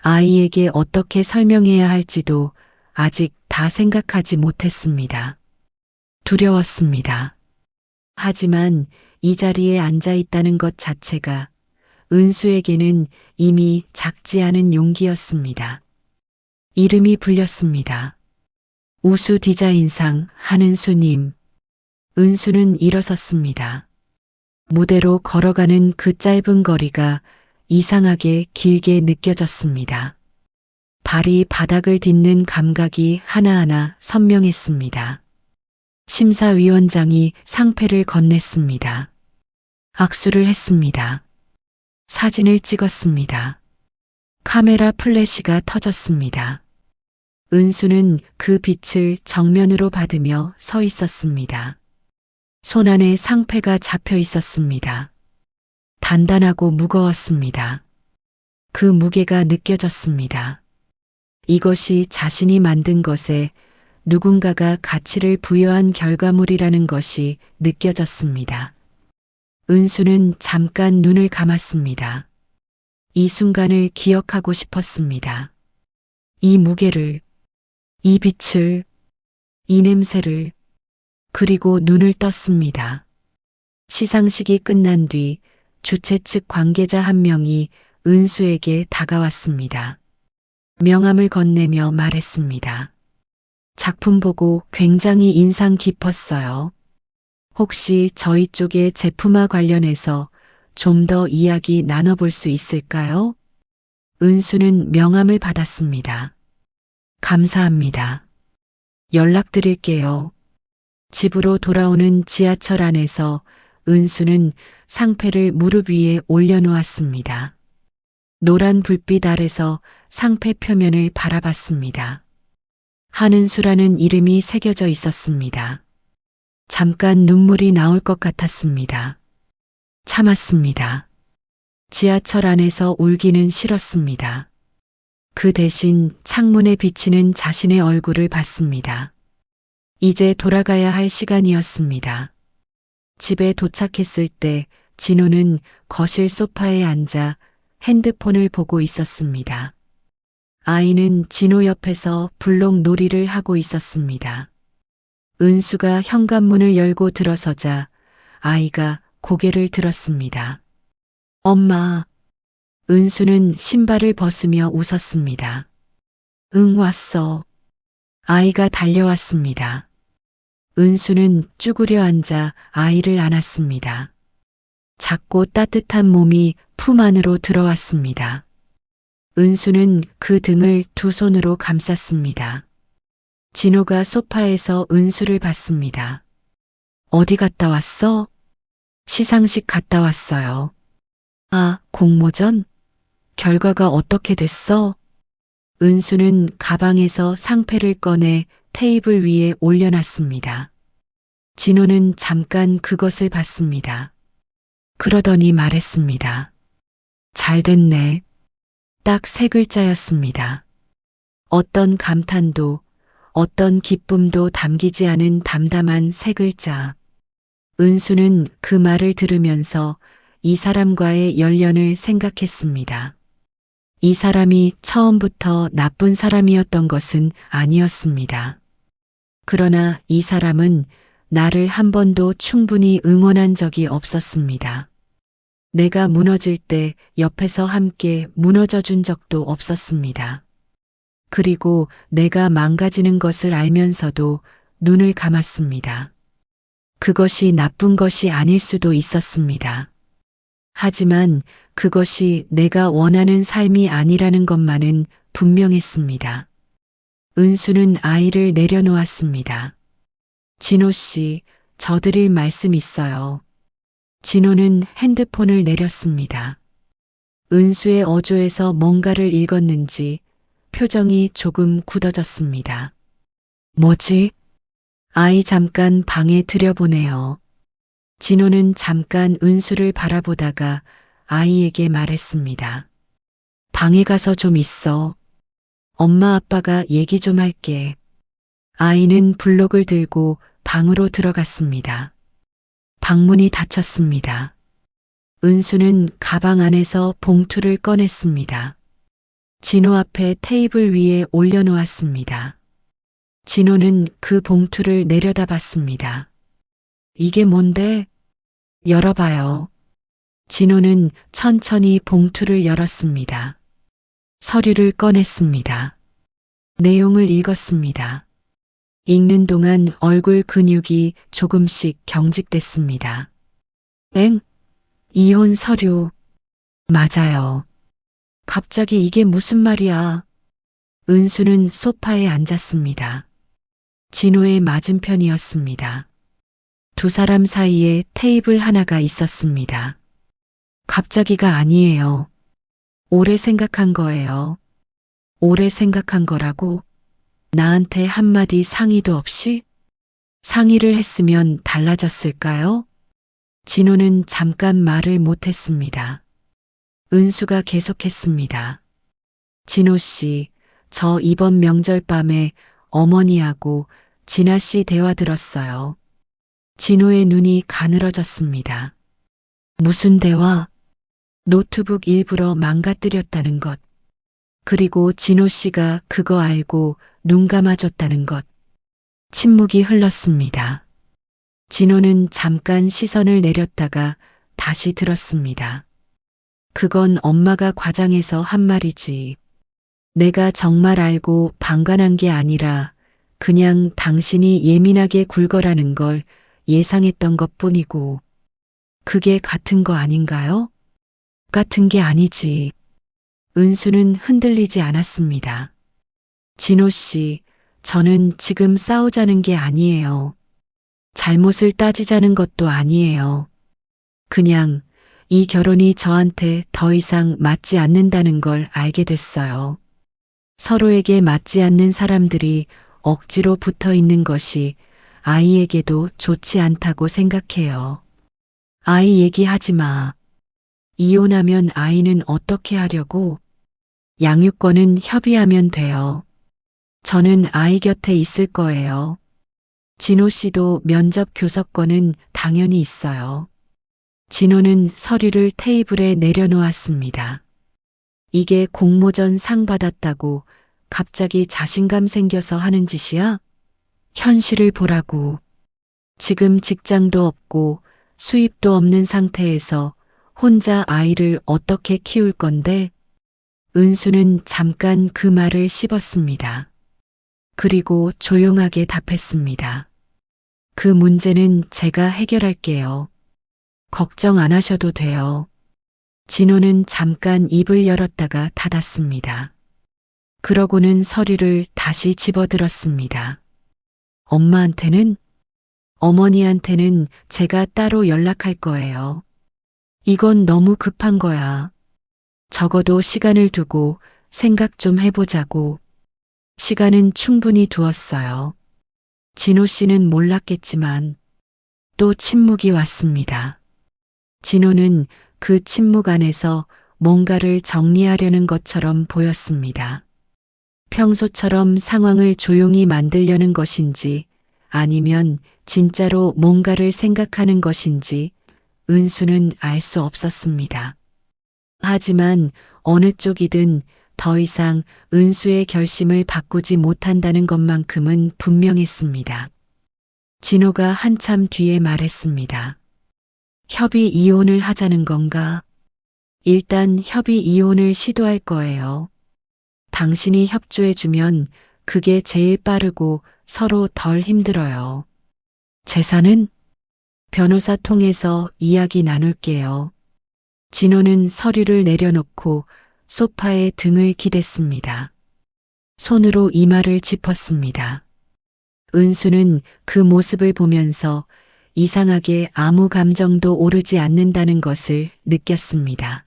아이에게 어떻게 설명해야 할지도 아직 다 생각하지 못했습니다. 두려웠습니다. 하지만 이 자리에 앉아 있다는 것 자체가 은수에게는 이미 작지 않은 용기였습니다. 이름이 불렸습니다. 우수 디자인상 한은수님. 은수는 일어섰습니다. 무대로 걸어가는 그 짧은 거리가 이상하게 길게 느껴졌습니다. 발이 바닥을 딛는 감각이 하나하나 선명했습니다. 심사위원장이 상패를 건넸습니다. 악수를 했습니다. 사진을 찍었습니다. 카메라 플래시가 터졌습니다. 은수는 그 빛을 정면으로 받으며 서 있었습니다. 손안에 상패가 잡혀 있었습니다. 단단하고 무거웠습니다. 그 무게가 느껴졌습니다. 이것이 자신이 만든 것에 누군가가 가치를 부여한 결과물이라는 것이 느껴졌습니다. 은수는 잠깐 눈을 감았습니다. 이 순간을 기억하고 싶었습니다. 이 무게를, 이 빛을, 이 냄새를, 그리고 눈을 떴습니다. 시상식이 끝난 뒤 주최 측 관계자 한 명이 은수에게 다가왔습니다. 명함을 건네며 말했습니다. 작품 보고 굉장히 인상 깊었어요. 혹시 저희 쪽의 제품화 관련해서 좀 더 이야기 나눠볼 수 있을까요? 은수는 명함을 받았습니다. 감사합니다. 연락드릴게요. 집으로 돌아오는 지하철 안에서 은수는 상패를 무릎 위에 올려놓았습니다. 노란 불빛 아래서 상패 표면을 바라봤습니다. 한은수라는 이름이 새겨져 있었습니다. 잠깐 눈물이 나올 것 같았습니다. 참았습니다. 지하철 안에서 울기는 싫었습니다. 그 대신 창문에 비치는 자신의 얼굴을 봤습니다. 이제 돌아가야 할 시간이었습니다. 집에 도착했을 때 진호는 거실 소파에 앉아 핸드폰을 보고 있었습니다. 아이는 진호 옆에서 블록 놀이를 하고 있었습니다. 은수가 현관문을 열고 들어서자 아이가 고개를 들었습니다. 엄마. 은수는 신발을 벗으며 웃었습니다. 응, 왔어. 아이가 달려왔습니다. 은수는 쭈그려 앉아 아이를 안았습니다. 작고 따뜻한 몸이 품 안으로 들어왔습니다. 은수는 그 등을 두 손으로 감쌌습니다. 진호가 소파에서 은수를 봤습니다. 어디 갔다 왔어? 시상식 갔다 왔어요. 아, 공모전? 결과가 어떻게 됐어? 은수는 가방에서 상패를 꺼내 테이블 위에 올려놨습니다. 진호는 잠깐 그것을 봤습니다. 그러더니 말했습니다. 잘 됐네. 딱 3글자였습니다. 어떤 감탄도, 어떤 기쁨도 담기지 않은 담담한 3글자. 은수는 그 말을 들으면서 이 사람과의 열연을 생각했습니다. 이 사람이 처음부터 나쁜 사람이었던 것은 아니었습니다. 그러나 이 사람은 나를 한 번도 충분히 응원한 적이 없었습니다. 내가 무너질 때 옆에서 함께 무너져 준 적도 없었습니다. 그리고 내가 망가지는 것을 알면서도 눈을 감았습니다. 그것이 나쁜 것이 아닐 수도 있었습니다. 하지만 그것이 내가 원하는 삶이 아니라는 것만은 분명했습니다. 은수는 아이를 내려놓았습니다. 진호 씨, 저 드릴 말씀 있어요. 진호는 핸드폰을 내렸습니다. 은수의 어조에서 뭔가를 읽었는지 표정이 조금 굳어졌습니다. 뭐지? 아이 잠깐 방에 들여보내요. 진호는 잠깐 은수를 바라보다가 아이에게 말했습니다. 방에 가서 좀 있어. 엄마 아빠가 얘기 좀 할게. 아이는 블록을 들고 방으로 들어갔습니다. 방문이 닫혔습니다. 은수는 가방 안에서 봉투를 꺼냈습니다. 진호 앞에 테이블 위에 올려놓았습니다. 진호는 그 봉투를 내려다봤습니다. 이게 뭔데? 열어봐요. 진호는 천천히 봉투를 열었습니다. 서류를 꺼냈습니다. 내용을 읽었습니다. 읽는 동안 얼굴 근육이 조금씩 경직됐습니다. 엥? 이혼 서류. 맞아요. 갑자기 이게 무슨 말이야? 은수는 소파에 앉았습니다. 진호의 맞은편이었습니다. 두 사람 사이에 테이블 하나가 있었습니다. 갑자기가 아니에요. 오래 생각한 거예요. 오래 생각한 거라고? 나한테 한마디 상의도 없이? 상의를 했으면 달라졌을까요? 진호는 잠깐 말을 못했습니다. 은수가 계속했습니다. 진호 씨, 저 이번 명절 밤에 어머니하고 진아 씨 대화 들었어요. 진호의 눈이 가늘어졌습니다. 무슨 대화? 노트북 일부러 망가뜨렸다는 것. 그리고 진호 씨가 그거 알고 눈 감아줬다는 것. 침묵이 흘렀습니다. 진호는 잠깐 시선을 내렸다가 다시 들었습니다. 그건 엄마가 과장해서 한 말이지. 내가 정말 알고 방관한 게 아니라 그냥 당신이 예민하게 굴거라는 걸 예상했던 것 뿐이고, 그게 같은 거 아닌가요? 같은 게 아니지. 은수는 흔들리지 않았습니다. 진호 씨, 저는 지금 싸우자는 게 아니에요. 잘못을 따지자는 것도 아니에요. 그냥 이 결혼이 저한테 더 이상 맞지 않는다는 걸 알게 됐어요. 서로에게 맞지 않는 사람들이 억지로 붙어 있는 것이 아이에게도 좋지 않다고 생각해요. 아이 얘기하지 마. 이혼하면 아이는 어떻게 하려고? 양육권은 협의하면 돼요. 저는 아이 곁에 있을 거예요. 진호 씨도 면접 교섭권은 당연히 있어요. 진호는 서류를 테이블에 내려놓았습니다. 이게 공모전 상 받았다고 갑자기 자신감 생겨서 하는 짓이야? 현실을 보라고. 지금 직장도 없고 수입도 없는 상태에서 혼자 아이를 어떻게 키울 건데? 은수는 잠깐 그 말을 씹었습니다. 그리고 조용하게 답했습니다. 그 문제는 제가 해결할게요. 걱정 안 하셔도 돼요. 진호는 잠깐 입을 열었다가 닫았습니다. 그러고는 서류를 다시 집어들었습니다. 엄마한테는? 어머니한테는 제가 따로 연락할 거예요. 이건 너무 급한 거야. 적어도 시간을 두고 생각 좀 해보자고. 시간은 충분히 두었어요. 진호 씨는 몰랐겠지만 또 침묵이 왔습니다. 진호는 그 침묵 안에서 뭔가를 정리하려는 것처럼 보였습니다. 평소처럼 상황을 조용히 만들려는 것인지 아니면 진짜로 뭔가를 생각하는 것인지 은수는 알 수 없었습니다. 하지만 어느 쪽이든 더 이상 은수의 결심을 바꾸지 못한다는 것만큼은 분명했습니다. 진호가 한참 뒤에 말했습니다. 협의 이혼을 하자는 건가? 일단 협의 이혼을 시도할 거예요. 당신이 협조해주면 그게 제일 빠르고 서로 덜 힘들어요. 재산은? 변호사 통해서 이야기 나눌게요. 진호는 서류를 내려놓고 소파에 등을 기댔습니다. 손으로 이마를 짚었습니다. 은수는 그 모습을 보면서 이상하게 아무 감정도 오르지 않는다는 것을 느꼈습니다.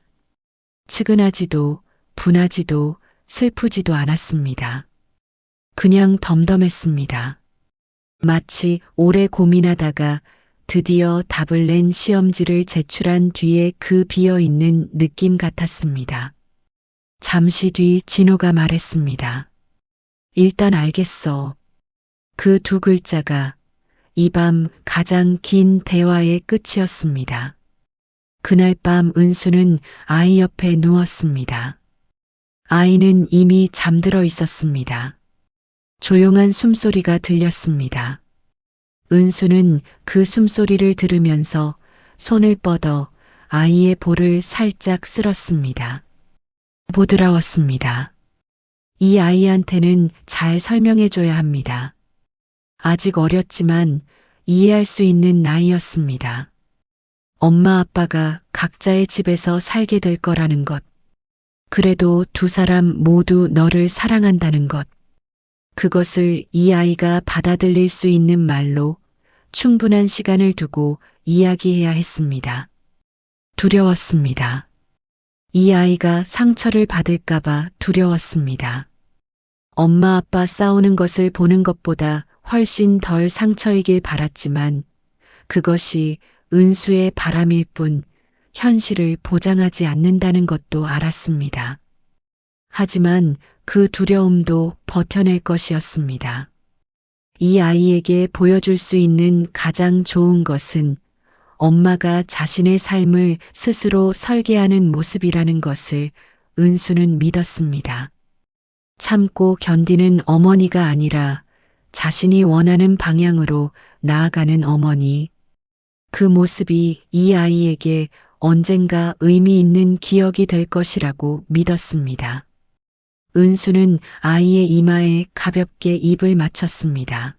측은하지도 분하지도 슬프지도 않았습니다. 그냥 덤덤했습니다. 마치 오래 고민하다가 드디어 답을 낸 시험지를 제출한 뒤에 그 비어있는 느낌 같았습니다. 잠시 뒤 진호가 말했습니다. 일단 알겠어. 그 두 글자가 이 밤 가장 긴 대화의 끝이었습니다. 그날 밤 은수는 아이 옆에 누웠습니다. 아이는 이미 잠들어 있었습니다. 조용한 숨소리가 들렸습니다. 은수는 그 숨소리를 들으면서 손을 뻗어 아이의 볼을 살짝 쓸었습니다. 보드라웠습니다. 이 아이한테는 잘 설명해줘야 합니다. 아직 어렸지만 이해할 수 있는 나이였습니다. 엄마 아빠가 각자의 집에서 살게 될 거라는 것. 그래도 두 사람 모두 너를 사랑한다는 것. 그것을 이 아이가 받아들일 수 있는 말로 충분한 시간을 두고 이야기해야 했습니다. 두려웠습니다. 이 아이가 상처를 받을까봐 두려웠습니다. 엄마 아빠 싸우는 것을 보는 것보다 훨씬 덜 상처이길 바랐지만 그것이 은수의 바람일 뿐 현실을 보장하지 않는다는 것도 알았습니다. 하지만 그 두려움도 버텨낼 것이었습니다. 이 아이에게 보여줄 수 있는 가장 좋은 것은 엄마가 자신의 삶을 스스로 설계하는 모습이라는 것을 은수는 믿었습니다. 참고 견디는 어머니가 아니라 자신이 원하는 방향으로 나아가는 어머니. 그 모습이 이 아이에게 언젠가 의미 있는 기억이 될 것이라고 믿었습니다. 은수는 아이의 이마에 가볍게 입을 맞췄습니다.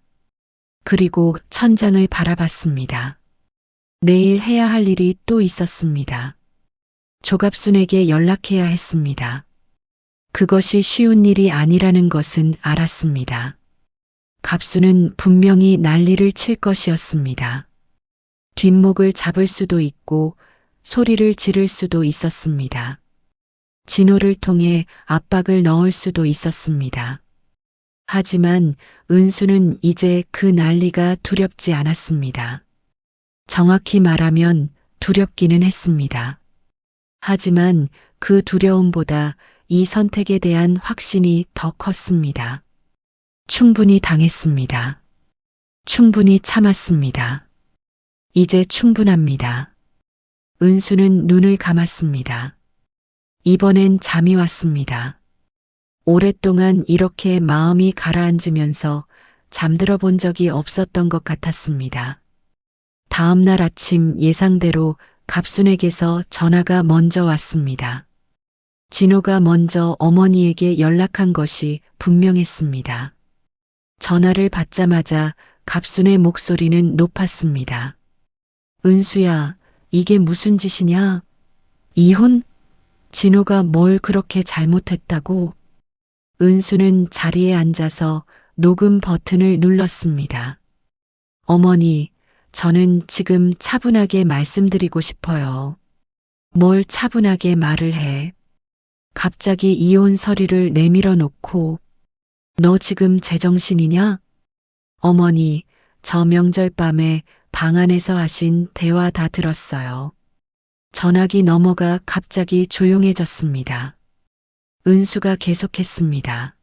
그리고 천장을 바라봤습니다. 내일 해야 할 일이 또 있었습니다. 조갑순에게 연락해야 했습니다. 그것이 쉬운 일이 아니라는 것은 알았습니다. 갑수는 분명히 난리를 칠 것이었습니다. 뒷목을 잡을 수도 있고 소리를 지를 수도 있었습니다. 진호를 통해 압박을 넣을 수도 있었습니다. 하지만 은수는 이제 그 난리가 두렵지 않았습니다. 정확히 말하면 두렵기는 했습니다. 하지만 그 두려움보다 이 선택에 대한 확신이 더 컸습니다. 충분히 당했습니다. 충분히 참았습니다. 이제 충분합니다. 은수는 눈을 감았습니다. 이번엔 잠이 왔습니다. 오랫동안 이렇게 마음이 가라앉으면서 잠들어 본 적이 없었던 것 같았습니다. 다음 날 아침 예상대로 갑순에게서 전화가 먼저 왔습니다. 진호가 먼저 어머니에게 연락한 것이 분명했습니다. 전화를 받자마자 갑순의 목소리는 높았습니다. 은수야, 이게 무슨 짓이냐? 이혼? 진호가 뭘 그렇게 잘못했다고? 은수는 자리에 앉아서 녹음 버튼을 눌렀습니다. 어머니, 저는 지금 차분하게 말씀드리고 싶어요. 뭘 차분하게 말을 해. 갑자기 이혼 서류를 내밀어 놓고 너 지금 제정신이냐? 어머니, 저 명절 밤에 방 안에서 하신 대화 다 들었어요. 전화기 넘어가 갑자기 조용해졌습니다. 은수가 계속했습니다.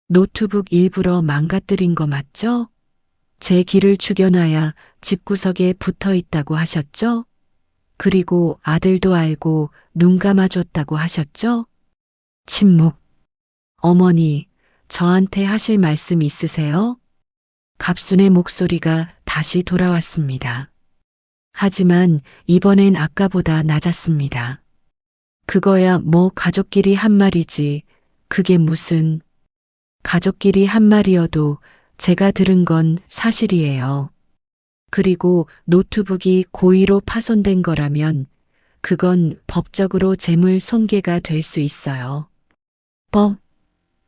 노트북 일부러 망가뜨린 거 맞죠? 제 길을 죽여놔야 집구석에 붙어 있다고 하셨죠? 그리고 아들도 알고 눈 감아줬다고 하셨죠? 침묵. 어머니, 저한테 하실 말씀 있으세요? 갑순의 목소리가 다시 돌아왔습니다. 하지만 이번엔 아까보다 낮았습니다. 그거야 뭐 가족끼리 한 말이지. 그게 무슨. 가족끼리 한 말이어도 제가 들은 건 사실이에요. 그리고 노트북이 고의로 파손된 거라면 그건 법적으로 재물 손괴가 될 수 있어요. 법?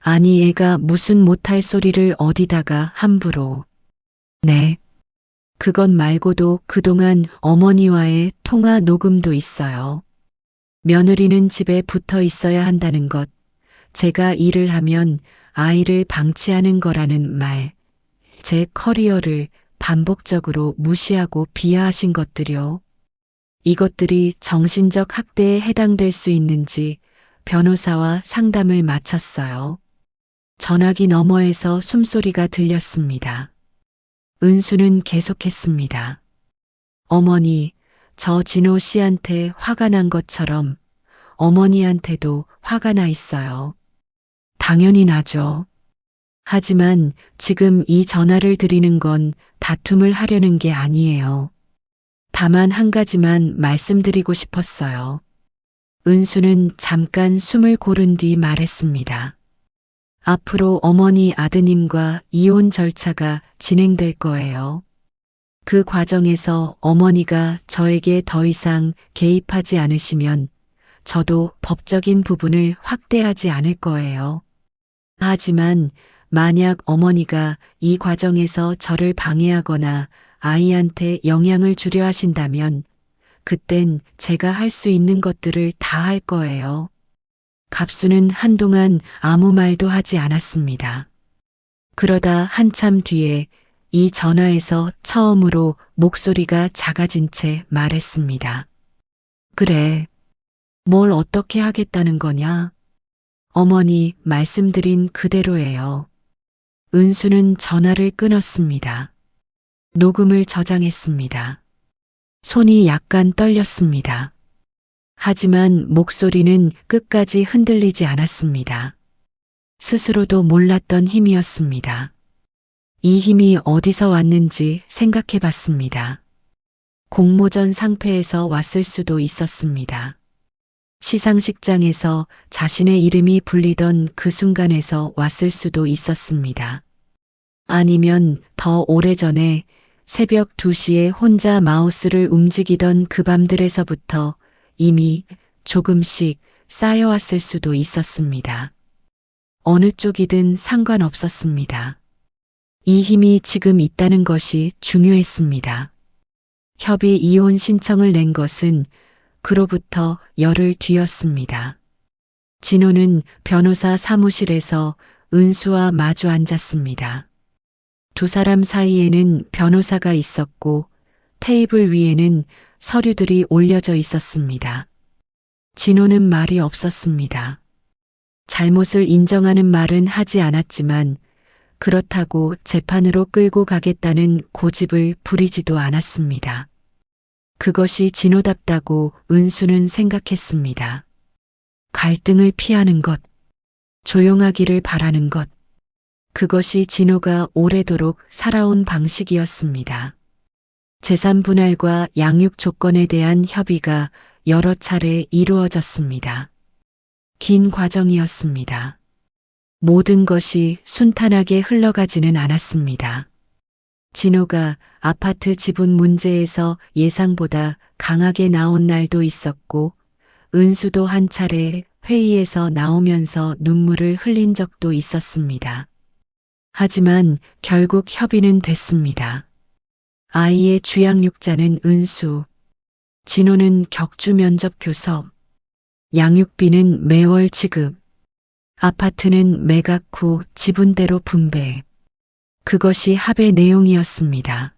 아니 애가 무슨 못할 소리를 어디다가 함부로. 네. 그것 말고도 그동안 어머니와의 통화 녹음도 있어요. 며느리는 집에 붙어 있어야 한다는 것, 제가 일을 하면 아이를 방치하는 거라는 말, 제 커리어를 반복적으로 무시하고 비하하신 것들이요. 이것들이 정신적 학대에 해당될 수 있는지 변호사와 상담을 마쳤어요. 전화기 너머에서 숨소리가 들렸습니다. 은수는 계속했습니다. 어머니, 저 진호 씨한테 화가 난 것처럼 어머니한테도 화가 나 있어요. 당연히 나죠. 하지만 지금 이 전화를 드리는 건 다툼을 하려는 게 아니에요. 다만 한 가지만 말씀드리고 싶었어요. 은수는 잠깐 숨을 고른 뒤 말했습니다. 앞으로 어머니 아드님과 이혼 절차가 진행될 거예요. 그 과정에서 어머니가 저에게 더 이상 개입하지 않으시면 저도 법적인 부분을 확대하지 않을 거예요. 하지만 만약 어머니가 이 과정에서 저를 방해하거나 아이한테 영향을 주려 하신다면 그땐 제가 할 수 있는 것들을 다 할 거예요. 갑수는 한동안 아무 말도 하지 않았습니다. 그러다 한참 뒤에 이 전화에서 처음으로 목소리가 작아진 채 말했습니다. 그래. 뭘 어떻게 하겠다는 거냐? 어머니 말씀드린 그대로예요. 은수는 전화를 끊었습니다. 녹음을 저장했습니다. 손이 약간 떨렸습니다. 하지만 목소리는 끝까지 흔들리지 않았습니다. 스스로도 몰랐던 힘이었습니다. 이 힘이 어디서 왔는지 생각해 봤습니다. 공모전 상패에서 왔을 수도 있었습니다. 시상식장에서 자신의 이름이 불리던 그 순간에서 왔을 수도 있었습니다. 아니면 더 오래전에 새벽 2시에 혼자 마우스를 움직이던 그 밤들에서부터 이미 조금씩 쌓여왔을 수도 있었습니다. 어느 쪽이든 상관없었습니다. 이 힘이 지금 있다는 것이 중요했습니다. 협의 이혼 신청을 낸 것은 그로부터 열흘 뒤였습니다. 진호는 변호사 사무실에서 은수와 마주 앉았습니다. 두 사람 사이에는 변호사가 있었고 테이블 위에는 서류들이 올려져 있었습니다. 진호는 말이 없었습니다. 잘못을 인정하는 말은 하지 않았지만 그렇다고 재판으로 끌고 가겠다는 고집을 부리지도 않았습니다. 그것이 진호답다고 은수는 생각했습니다. 갈등을 피하는 것, 조용하기를 바라는 것, 그것이 진호가 오래도록 살아온 방식이었습니다. 재산 분할과 양육 조건에 대한 협의가 여러 차례 이루어졌습니다. 긴 과정이었습니다. 모든 것이 순탄하게 흘러가지는 않았습니다. 진호가 아파트 지분 문제에서 예상보다 강하게 나온 날도 있었고, 은수도 한 차례 회의에서 나오면서 눈물을 흘린 적도 있었습니다. 하지만 결국 협의는 됐습니다. 아이의 주양육자는 은수, 진호는 격주 면접 교섭, 양육비는 매월 지급, 아파트는 매각 후 지분대로 분배. 그것이 합의 내용이었습니다.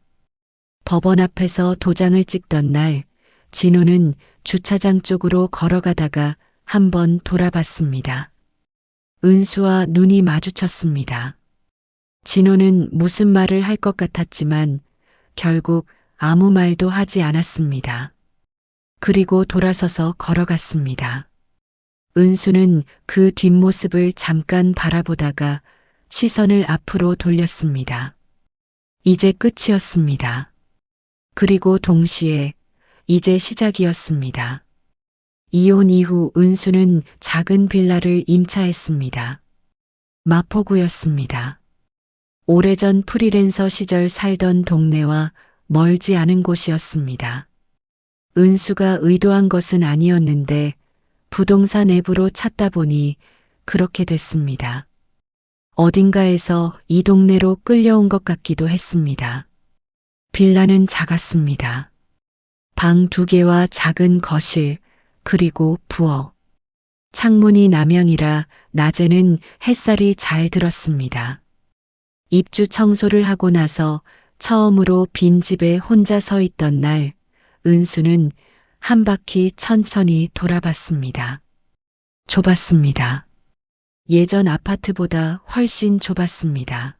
법원 앞에서 도장을 찍던 날, 진호는 주차장 쪽으로 걸어가다가 한번 돌아봤습니다. 은수와 눈이 마주쳤습니다. 진호는 무슨 말을 할 것 같았지만 결국 아무 말도 하지 않았습니다. 그리고 돌아서서 걸어갔습니다. 은수는 그 뒷모습을 잠깐 바라보다가 시선을 앞으로 돌렸습니다. 이제 끝이었습니다. 그리고 동시에 이제 시작이었습니다. 이혼 이후 은수는 작은 빌라를 임차했습니다. 마포구였습니다. 오래전 프리랜서 시절 살던 동네와 멀지 않은 곳이었습니다. 은수가 의도한 것은 아니었는데 부동산 앱으로 찾다 보니 그렇게 됐습니다. 어딘가에서 이 동네로 끌려온 것 같기도 했습니다. 빌라는 작았습니다. 방 2개와 작은 거실, 그리고 부엌. 창문이 남향이라 낮에는 햇살이 잘 들었습니다. 입주 청소를 하고 나서 처음으로 빈 집에 혼자 서 있던 날, 은수는 한 바퀴 천천히 돌아봤습니다. 좁았습니다. 예전 아파트보다 훨씬 좁았습니다.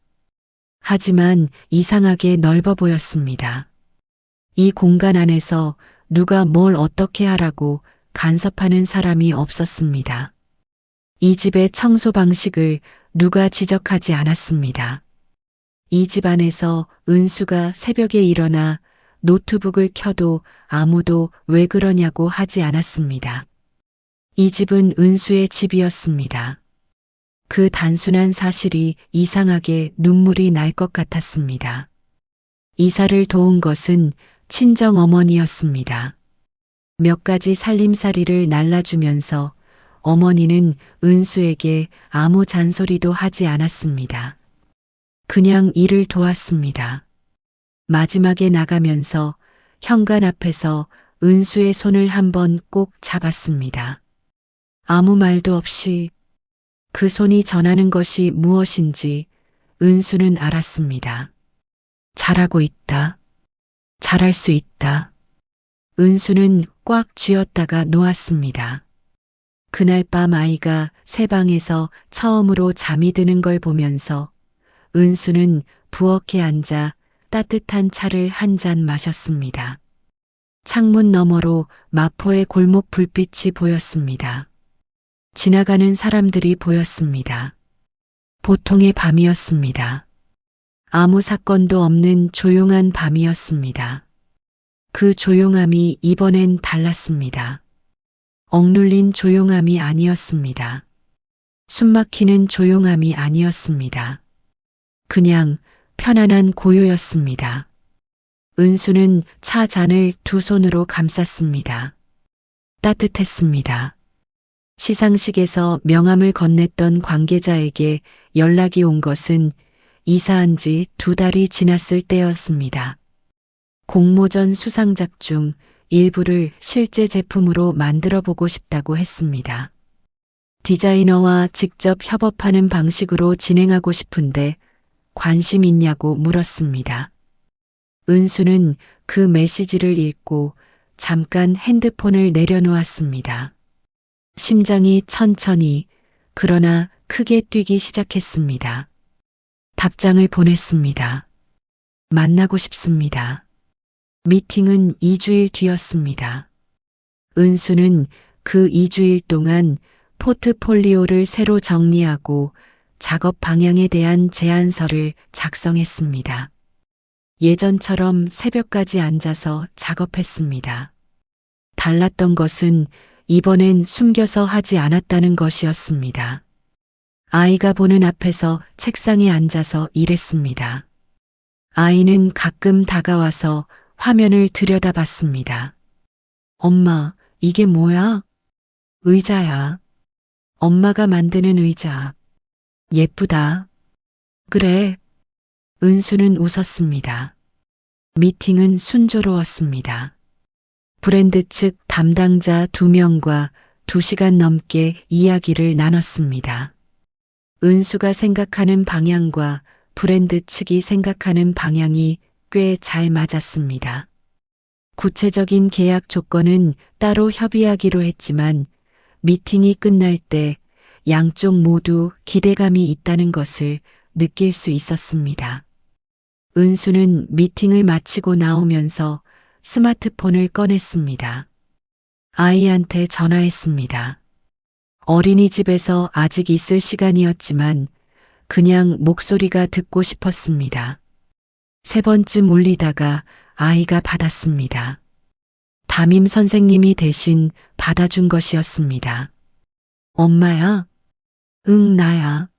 하지만 이상하게 넓어 보였습니다. 이 공간 안에서 누가 뭘 어떻게 하라고 간섭하는 사람이 없었습니다. 이 집의 청소 방식을 누가 지적하지 않았습니다. 이 집 안에서 은수가 새벽에 일어나 노트북을 켜도 아무도 왜 그러냐고 하지 않았습니다. 이 집은 은수의 집이었습니다. 그 단순한 사실이 이상하게 눈물이 날 것 같았습니다. 이사를 도운 것은 친정 어머니였습니다. 몇 가지 살림살이를 날라주면서 어머니는 은수에게 아무 잔소리도 하지 않았습니다. 그냥 일을 도왔습니다. 마지막에 나가면서 현관 앞에서 은수의 손을 한번 꼭 잡았습니다. 아무 말도 없이 그 손이 전하는 것이 무엇인지 은수는 알았습니다. 잘하고 있다. 잘할 수 있다. 은수는 꽉 쥐었다가 놓았습니다. 그날 밤 아이가 새 방에서 처음으로 잠이 드는 걸 보면서 은수는 부엌에 앉아 따뜻한 차를 한 잔 마셨습니다. 창문 너머로 마포의 골목 불빛이 보였습니다. 지나가는 사람들이 보였습니다. 보통의 밤이었습니다. 아무 사건도 없는 조용한 밤이었습니다. 그 조용함이 이번엔 달랐습니다. 억눌린 조용함이 아니었습니다. 숨막히는 조용함이 아니었습니다. 그냥 편안한 고요였습니다. 은수는 차 잔을 두 손으로 감쌌습니다. 따뜻했습니다. 시상식에서 명함을 건넸던 관계자에게 연락이 온 것은 이사한 지 2달이 지났을 때였습니다. 공모전 수상작 중 일부를 실제 제품으로 만들어 보고 싶다고 했습니다. 디자이너와 직접 협업하는 방식으로 진행하고 싶은데 관심 있냐고 물었습니다. 은수는 그 메시지를 읽고 잠깐 핸드폰을 내려놓았습니다. 심장이 천천히 그러나 크게 뛰기 시작했습니다. 답장을 보냈습니다. 만나고 싶습니다. 미팅은 2주일 뒤였습니다. 은수는 그 2주일 동안 포트폴리오를 새로 정리하고 작업 방향에 대한 제안서를 작성했습니다. 예전처럼 새벽까지 앉아서 작업했습니다. 달랐던 것은 이번엔 숨겨서 하지 않았다는 것이었습니다. 아이가 보는 앞에서 책상에 앉아서 일했습니다. 아이는 가끔 다가와서 화면을 들여다봤습니다. 엄마, 이게 뭐야? 의자야. 엄마가 만드는 의자. 예쁘다. 그래. 은수는 웃었습니다. 미팅은 순조로웠습니다. 브랜드 측 담당자 2명과 2시간 넘게 이야기를 나눴습니다. 은수가 생각하는 방향과 브랜드 측이 생각하는 방향이 꽤 잘 맞았습니다. 구체적인 계약 조건은 따로 협의하기로 했지만 미팅이 끝날 때 양쪽 모두 기대감이 있다는 것을 느낄 수 있었습니다. 은수는 미팅을 마치고 나오면서 스마트폰을 꺼냈습니다. 아이한테 전화했습니다. 어린이집에서 아직 있을 시간이었지만 그냥 목소리가 듣고 싶었습니다. 3번쯤 울리다가 아이가 받았습니다. 담임 선생님이 대신 받아준 것이었습니다. 엄마야? 응, 나야.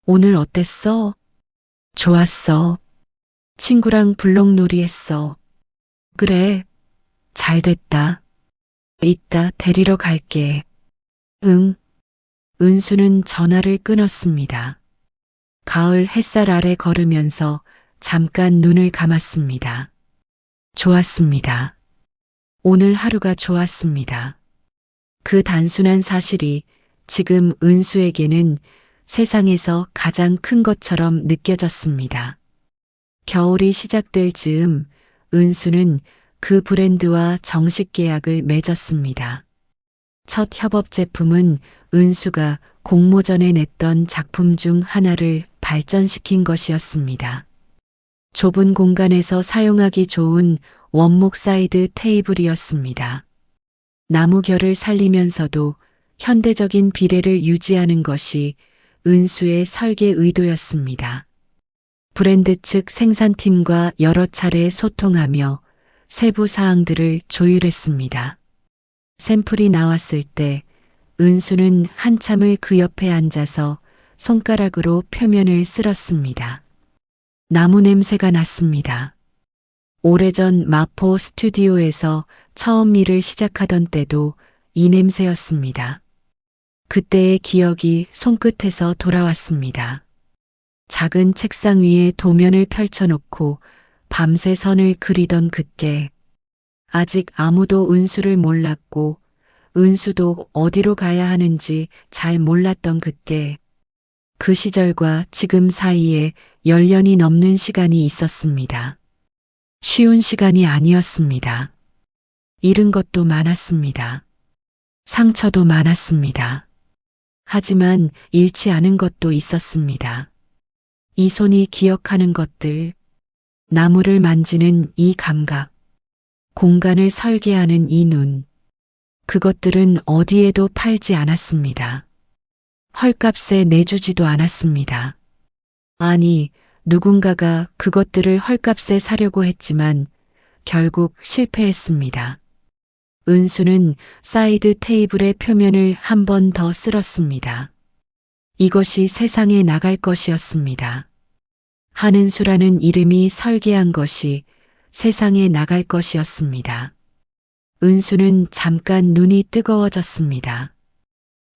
오늘 어땠어? 좋았어. 친구랑 블록놀이 했어. 그래, 잘 됐다. 이따 데리러 갈게. 응. 은수는 전화를 끊었습니다. 가을 햇살 아래 걸으면서 잠깐 눈을 감았습니다. 좋았습니다. 오늘 하루가 좋았습니다. 그 단순한 사실이 지금 은수에게는 세상에서 가장 큰 것처럼 느껴졌습니다. 겨울이 시작될 즈음 은수는 그 브랜드와 정식 계약을 맺었습니다. 첫 협업 제품은 은수가 공모전에 냈던 작품 중 하나를 발전시킨 것이었습니다. 좁은 공간에서 사용하기 좋은 원목 사이드 테이블이었습니다. 나무 결을 살리면서도 현대적인 비례를 유지하는 것이 은수의 설계 의도였습니다. 브랜드 측 생산팀과 여러 차례 소통하며 세부 사항들을 조율했습니다. 샘플이 나왔을 때 은수는 한참을 그 옆에 앉아서 손가락으로 표면을 쓸었습니다. 나무 냄새가 났습니다. 오래전 마포 스튜디오에서 처음 일을 시작하던 때도 이 냄새였습니다. 그때의 기억이 손끝에서 돌아왔습니다. 작은 책상 위에 도면을 펼쳐놓고 밤새 선을 그리던 그때, 아직 아무도 은수를 몰랐고 은수도 어디로 가야 하는지 잘 몰랐던 그때, 그 시절과 지금 사이에 10년이 넘는 시간이 있었습니다. 쉬운 시간이 아니었습니다. 잃은 것도 많았습니다. 상처도 많았습니다. 하지만 잃지 않은 것도 있었습니다. 이 손이 기억하는 것들, 나무를 만지는 이 감각, 공간을 설계하는 이 눈, 그것들은 어디에도 팔지 않았습니다. 헐값에 내주지도 않았습니다. 아니, 누군가가 그것들을 헐값에 사려고 했지만 결국 실패했습니다. 은수는 사이드 테이블의 표면을 한 번 더 쓸었습니다. 이것이 세상에 나갈 것이었습니다. 한은수라는 이름이 설계한 것이 세상에 나갈 것이었습니다. 은수는 잠깐 눈이 뜨거워졌습니다.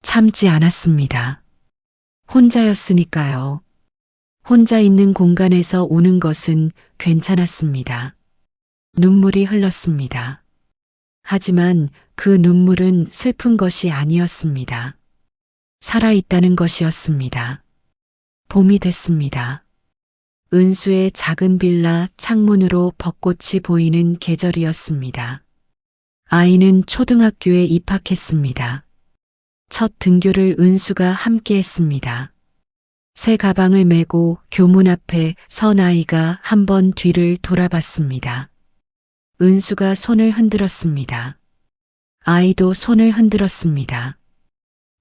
참지 않았습니다. 혼자였으니까요. 혼자 있는 공간에서 우는 것은 괜찮았습니다. 눈물이 흘렀습니다. 하지만 그 눈물은 슬픈 것이 아니었습니다. 살아있다는 것이었습니다. 봄이 됐습니다. 은수의 작은 빌라 창문으로 벚꽃이 보이는 계절이었습니다. 아이는 초등학교에 입학했습니다. 첫 등교를 은수가 함께 했습니다. 새 가방을 메고 교문 앞에 선 아이가 한번 뒤를 돌아봤습니다. 은수가 손을 흔들었습니다. 아이도 손을 흔들었습니다.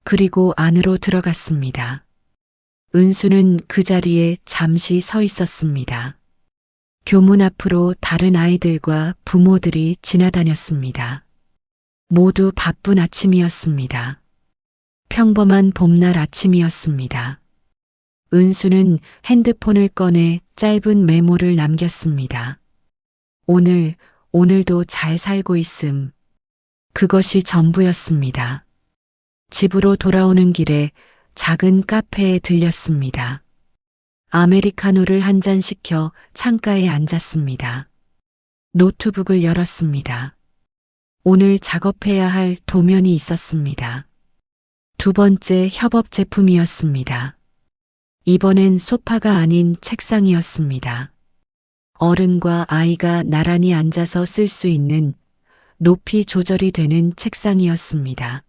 그리고 안으로 들어갔습니다. 은수는 그 자리에 잠시 서 있었습니다. 교문 앞으로 다른 아이들과 부모들이 지나다녔습니다. 모두 바쁜 아침이었습니다. 평범한 봄날 아침이었습니다. 은수는 핸드폰을 꺼내 짧은 메모를 남겼습니다. 오늘도 잘 살고 있음. 그것이 전부였습니다. 집으로 돌아오는 길에 작은 카페에 들렸습니다. 아메리카노를 한 잔 시켜 창가에 앉았습니다. 노트북을 열었습니다. 오늘 작업해야 할 도면이 있었습니다. 두 번째 협업 제품이었습니다. 이번엔 소파가 아닌 책상이었습니다. 어른과 아이가 나란히 앉아서 쓸 수 있는 높이 조절이 되는 책상이었습니다.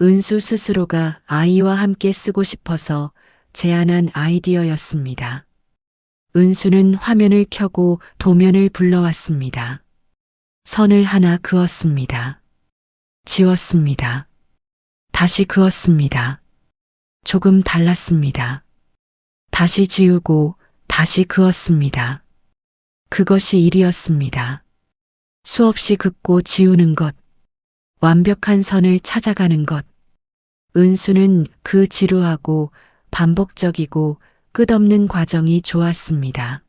은수 스스로가 아이와 함께 쓰고 싶어서 제안한 아이디어였습니다. 은수는 화면을 켜고 도면을 불러왔습니다. 선을 하나 그었습니다. 지웠습니다. 다시 그었습니다. 조금 달랐습니다. 다시 지우고 다시 그었습니다. 그것이 일이었습니다. 수없이 긋고 지우는 것, 완벽한 선을 찾아가는 것. 은수는 그 지루하고 반복적이고 끝없는 과정이 좋았습니다.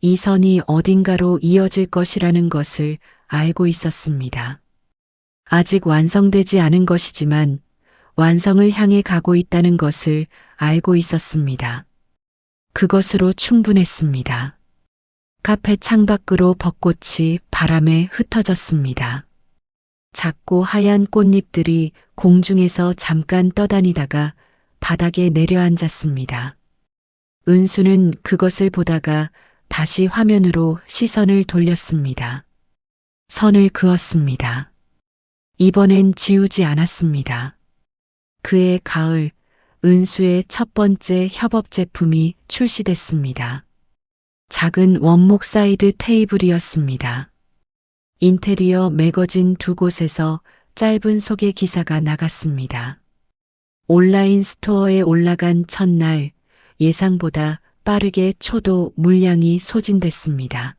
이 선이 어딘가로 이어질 것이라는 것을 알고 있었습니다. 아직 완성되지 않은 것이지만 완성을 향해 가고 있다는 것을 알고 있었습니다. 그것으로 충분했습니다. 카페 창밖으로 벚꽃이 바람에 흩어졌습니다. 작고 하얀 꽃잎들이 공중에서 잠깐 떠다니다가 바닥에 내려앉았습니다. 은수는 그것을 보다가 다시 화면으로 시선을 돌렸습니다. 선을 그었습니다. 이번엔 지우지 않았습니다. 그해 가을, 은수의 첫 번째 협업 제품이 출시됐습니다. 작은 원목 사이드 테이블이었습니다. 인테리어 매거진 두 곳에서 짧은 소개 기사가 나갔습니다. 온라인 스토어에 올라간 첫날 예상보다 빠르게 초도 물량이 소진됐습니다.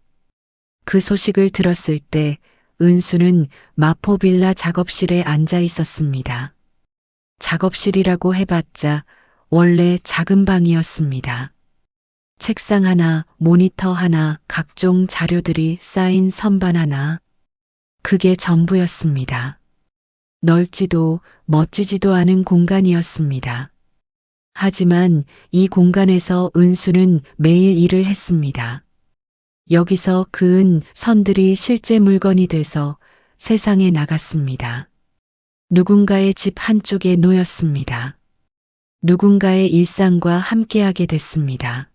그 소식을 들었을 때 은수는 마포빌라 작업실에 앉아 있었습니다. 작업실이라고 해봤자 원래 작은 방이었습니다. 책상 하나, 모니터 하나, 각종 자료들이 쌓인 선반 하나. 그게 전부였습니다. 넓지도 멋지지도 않은 공간이었습니다. 하지만 이 공간에서 은수는 매일 일을 했습니다. 여기서 그은 선들이 실제 물건이 돼서 세상에 나갔습니다. 누군가의 집 한쪽에 놓였습니다. 누군가의 일상과 함께하게 됐습니다.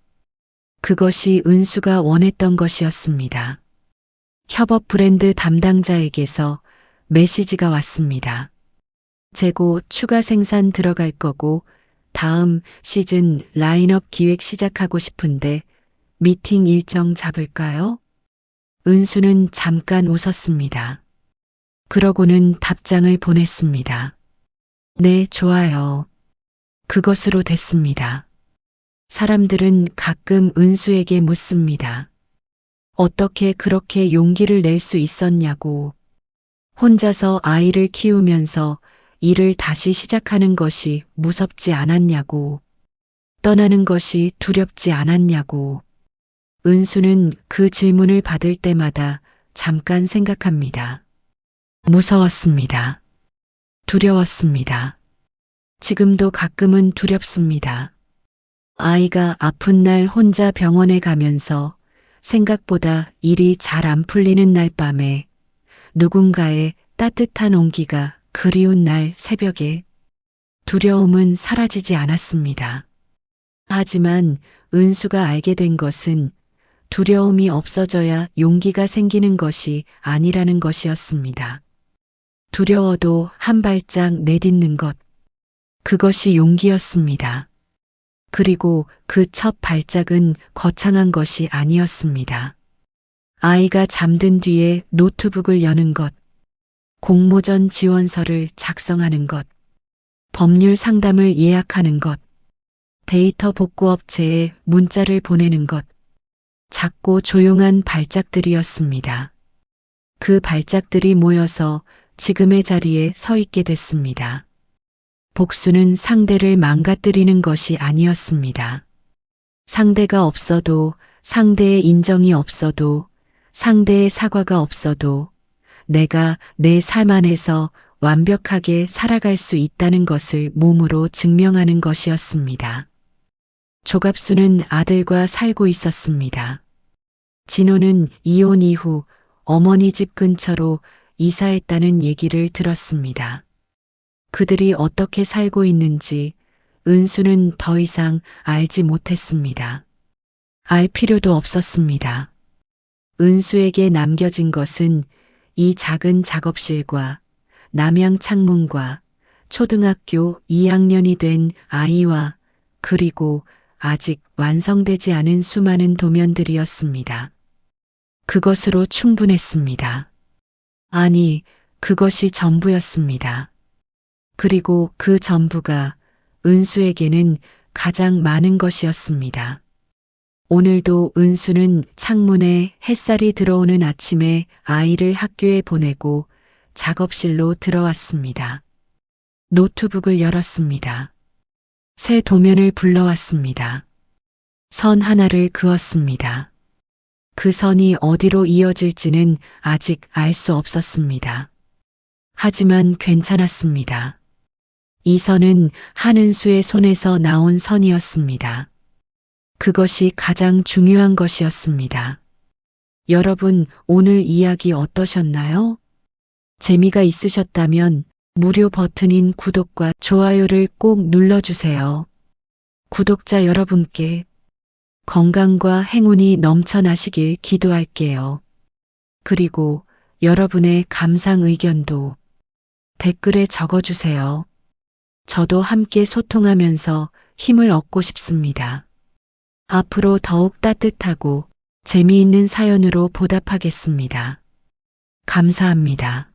그것이 은수가 원했던 것이었습니다. 협업 브랜드 담당자에게서 메시지가 왔습니다. 재고 추가 생산 들어갈 거고 다음 시즌 라인업 기획 시작하고 싶은데 미팅 일정 잡을까요? 은수는 잠깐 웃었습니다. 그러고는 답장을 보냈습니다. 네, 좋아요. 그것으로 됐습니다. 사람들은 가끔 은수에게 묻습니다. 어떻게 그렇게 용기를 낼 수 있었냐고. 혼자서 아이를 키우면서 일을 다시 시작하는 것이 무섭지 않았냐고. 떠나는 것이 두렵지 않았냐고. 은수는 그 질문을 받을 때마다 잠깐 생각합니다. 무서웠습니다. 두려웠습니다. 지금도 가끔은 두렵습니다. 아이가 아픈 날 혼자 병원에 가면서 생각보다 일이 잘 안 풀리는 날 밤에 누군가의 따뜻한 온기가 그리운 날 새벽에 두려움은 사라지지 않았습니다. 하지만 은수가 알게 된 것은 두려움이 없어져야 용기가 생기는 것이 아니라는 것이었습니다. 두려워도 한 발짝 내딛는 것, 그것이 용기였습니다. 그리고 그 첫 발짝은 거창한 것이 아니었습니다. 아이가 잠든 뒤에 노트북을 여는 것, 공모전 지원서를 작성하는 것, 법률 상담을 예약하는 것, 데이터 복구 업체에 문자를 보내는 것, 작고 조용한 발짝들이었습니다. 그 발짝들이 모여서 지금의 자리에 서 있게 됐습니다. 복수는 상대를 망가뜨리는 것이 아니었습니다. 상대가 없어도, 상대의 인정이 없어도, 상대의 사과가 없어도 내가 내 삶 안에서 완벽하게 살아갈 수 있다는 것을 몸으로 증명하는 것이었습니다. 조갑수는 아들과 살고 있었습니다. 진호는 이혼 이후 어머니 집 근처로 이사했다는 얘기를 들었습니다. 그들이 어떻게 살고 있는지 은수는 더 이상 알지 못했습니다. 알 필요도 없었습니다. 은수에게 남겨진 것은 이 작은 작업실과 남양 창문과 초등학교 2학년이 된 아이와 그리고 아직 완성되지 않은 수많은 도면들이었습니다. 그것으로 충분했습니다. 아니, 그것이 전부였습니다. 그리고 그 전부가 은수에게는 가장 많은 것이었습니다. 오늘도 은수는 창문에 햇살이 들어오는 아침에 아이를 학교에 보내고 작업실로 들어왔습니다. 노트북을 열었습니다. 새 도면을 불러왔습니다. 선 하나를 그었습니다. 그 선이 어디로 이어질지는 아직 알 수 없었습니다. 하지만 괜찮았습니다. 이 선은 한은수의 손에서 나온 선이었습니다. 그것이 가장 중요한 것이었습니다. 여러분, 오늘 이야기 어떠셨나요? 재미가 있으셨다면 무료 버튼인 구독과 좋아요를 꼭 눌러주세요. 구독자 여러분께 건강과 행운이 넘쳐나시길 기도할게요. 그리고 여러분의 감상 의견도 댓글에 적어주세요. 저도 함께 소통하면서 힘을 얻고 싶습니다. 앞으로 더욱 따뜻하고 재미있는 사연으로 보답하겠습니다. 감사합니다.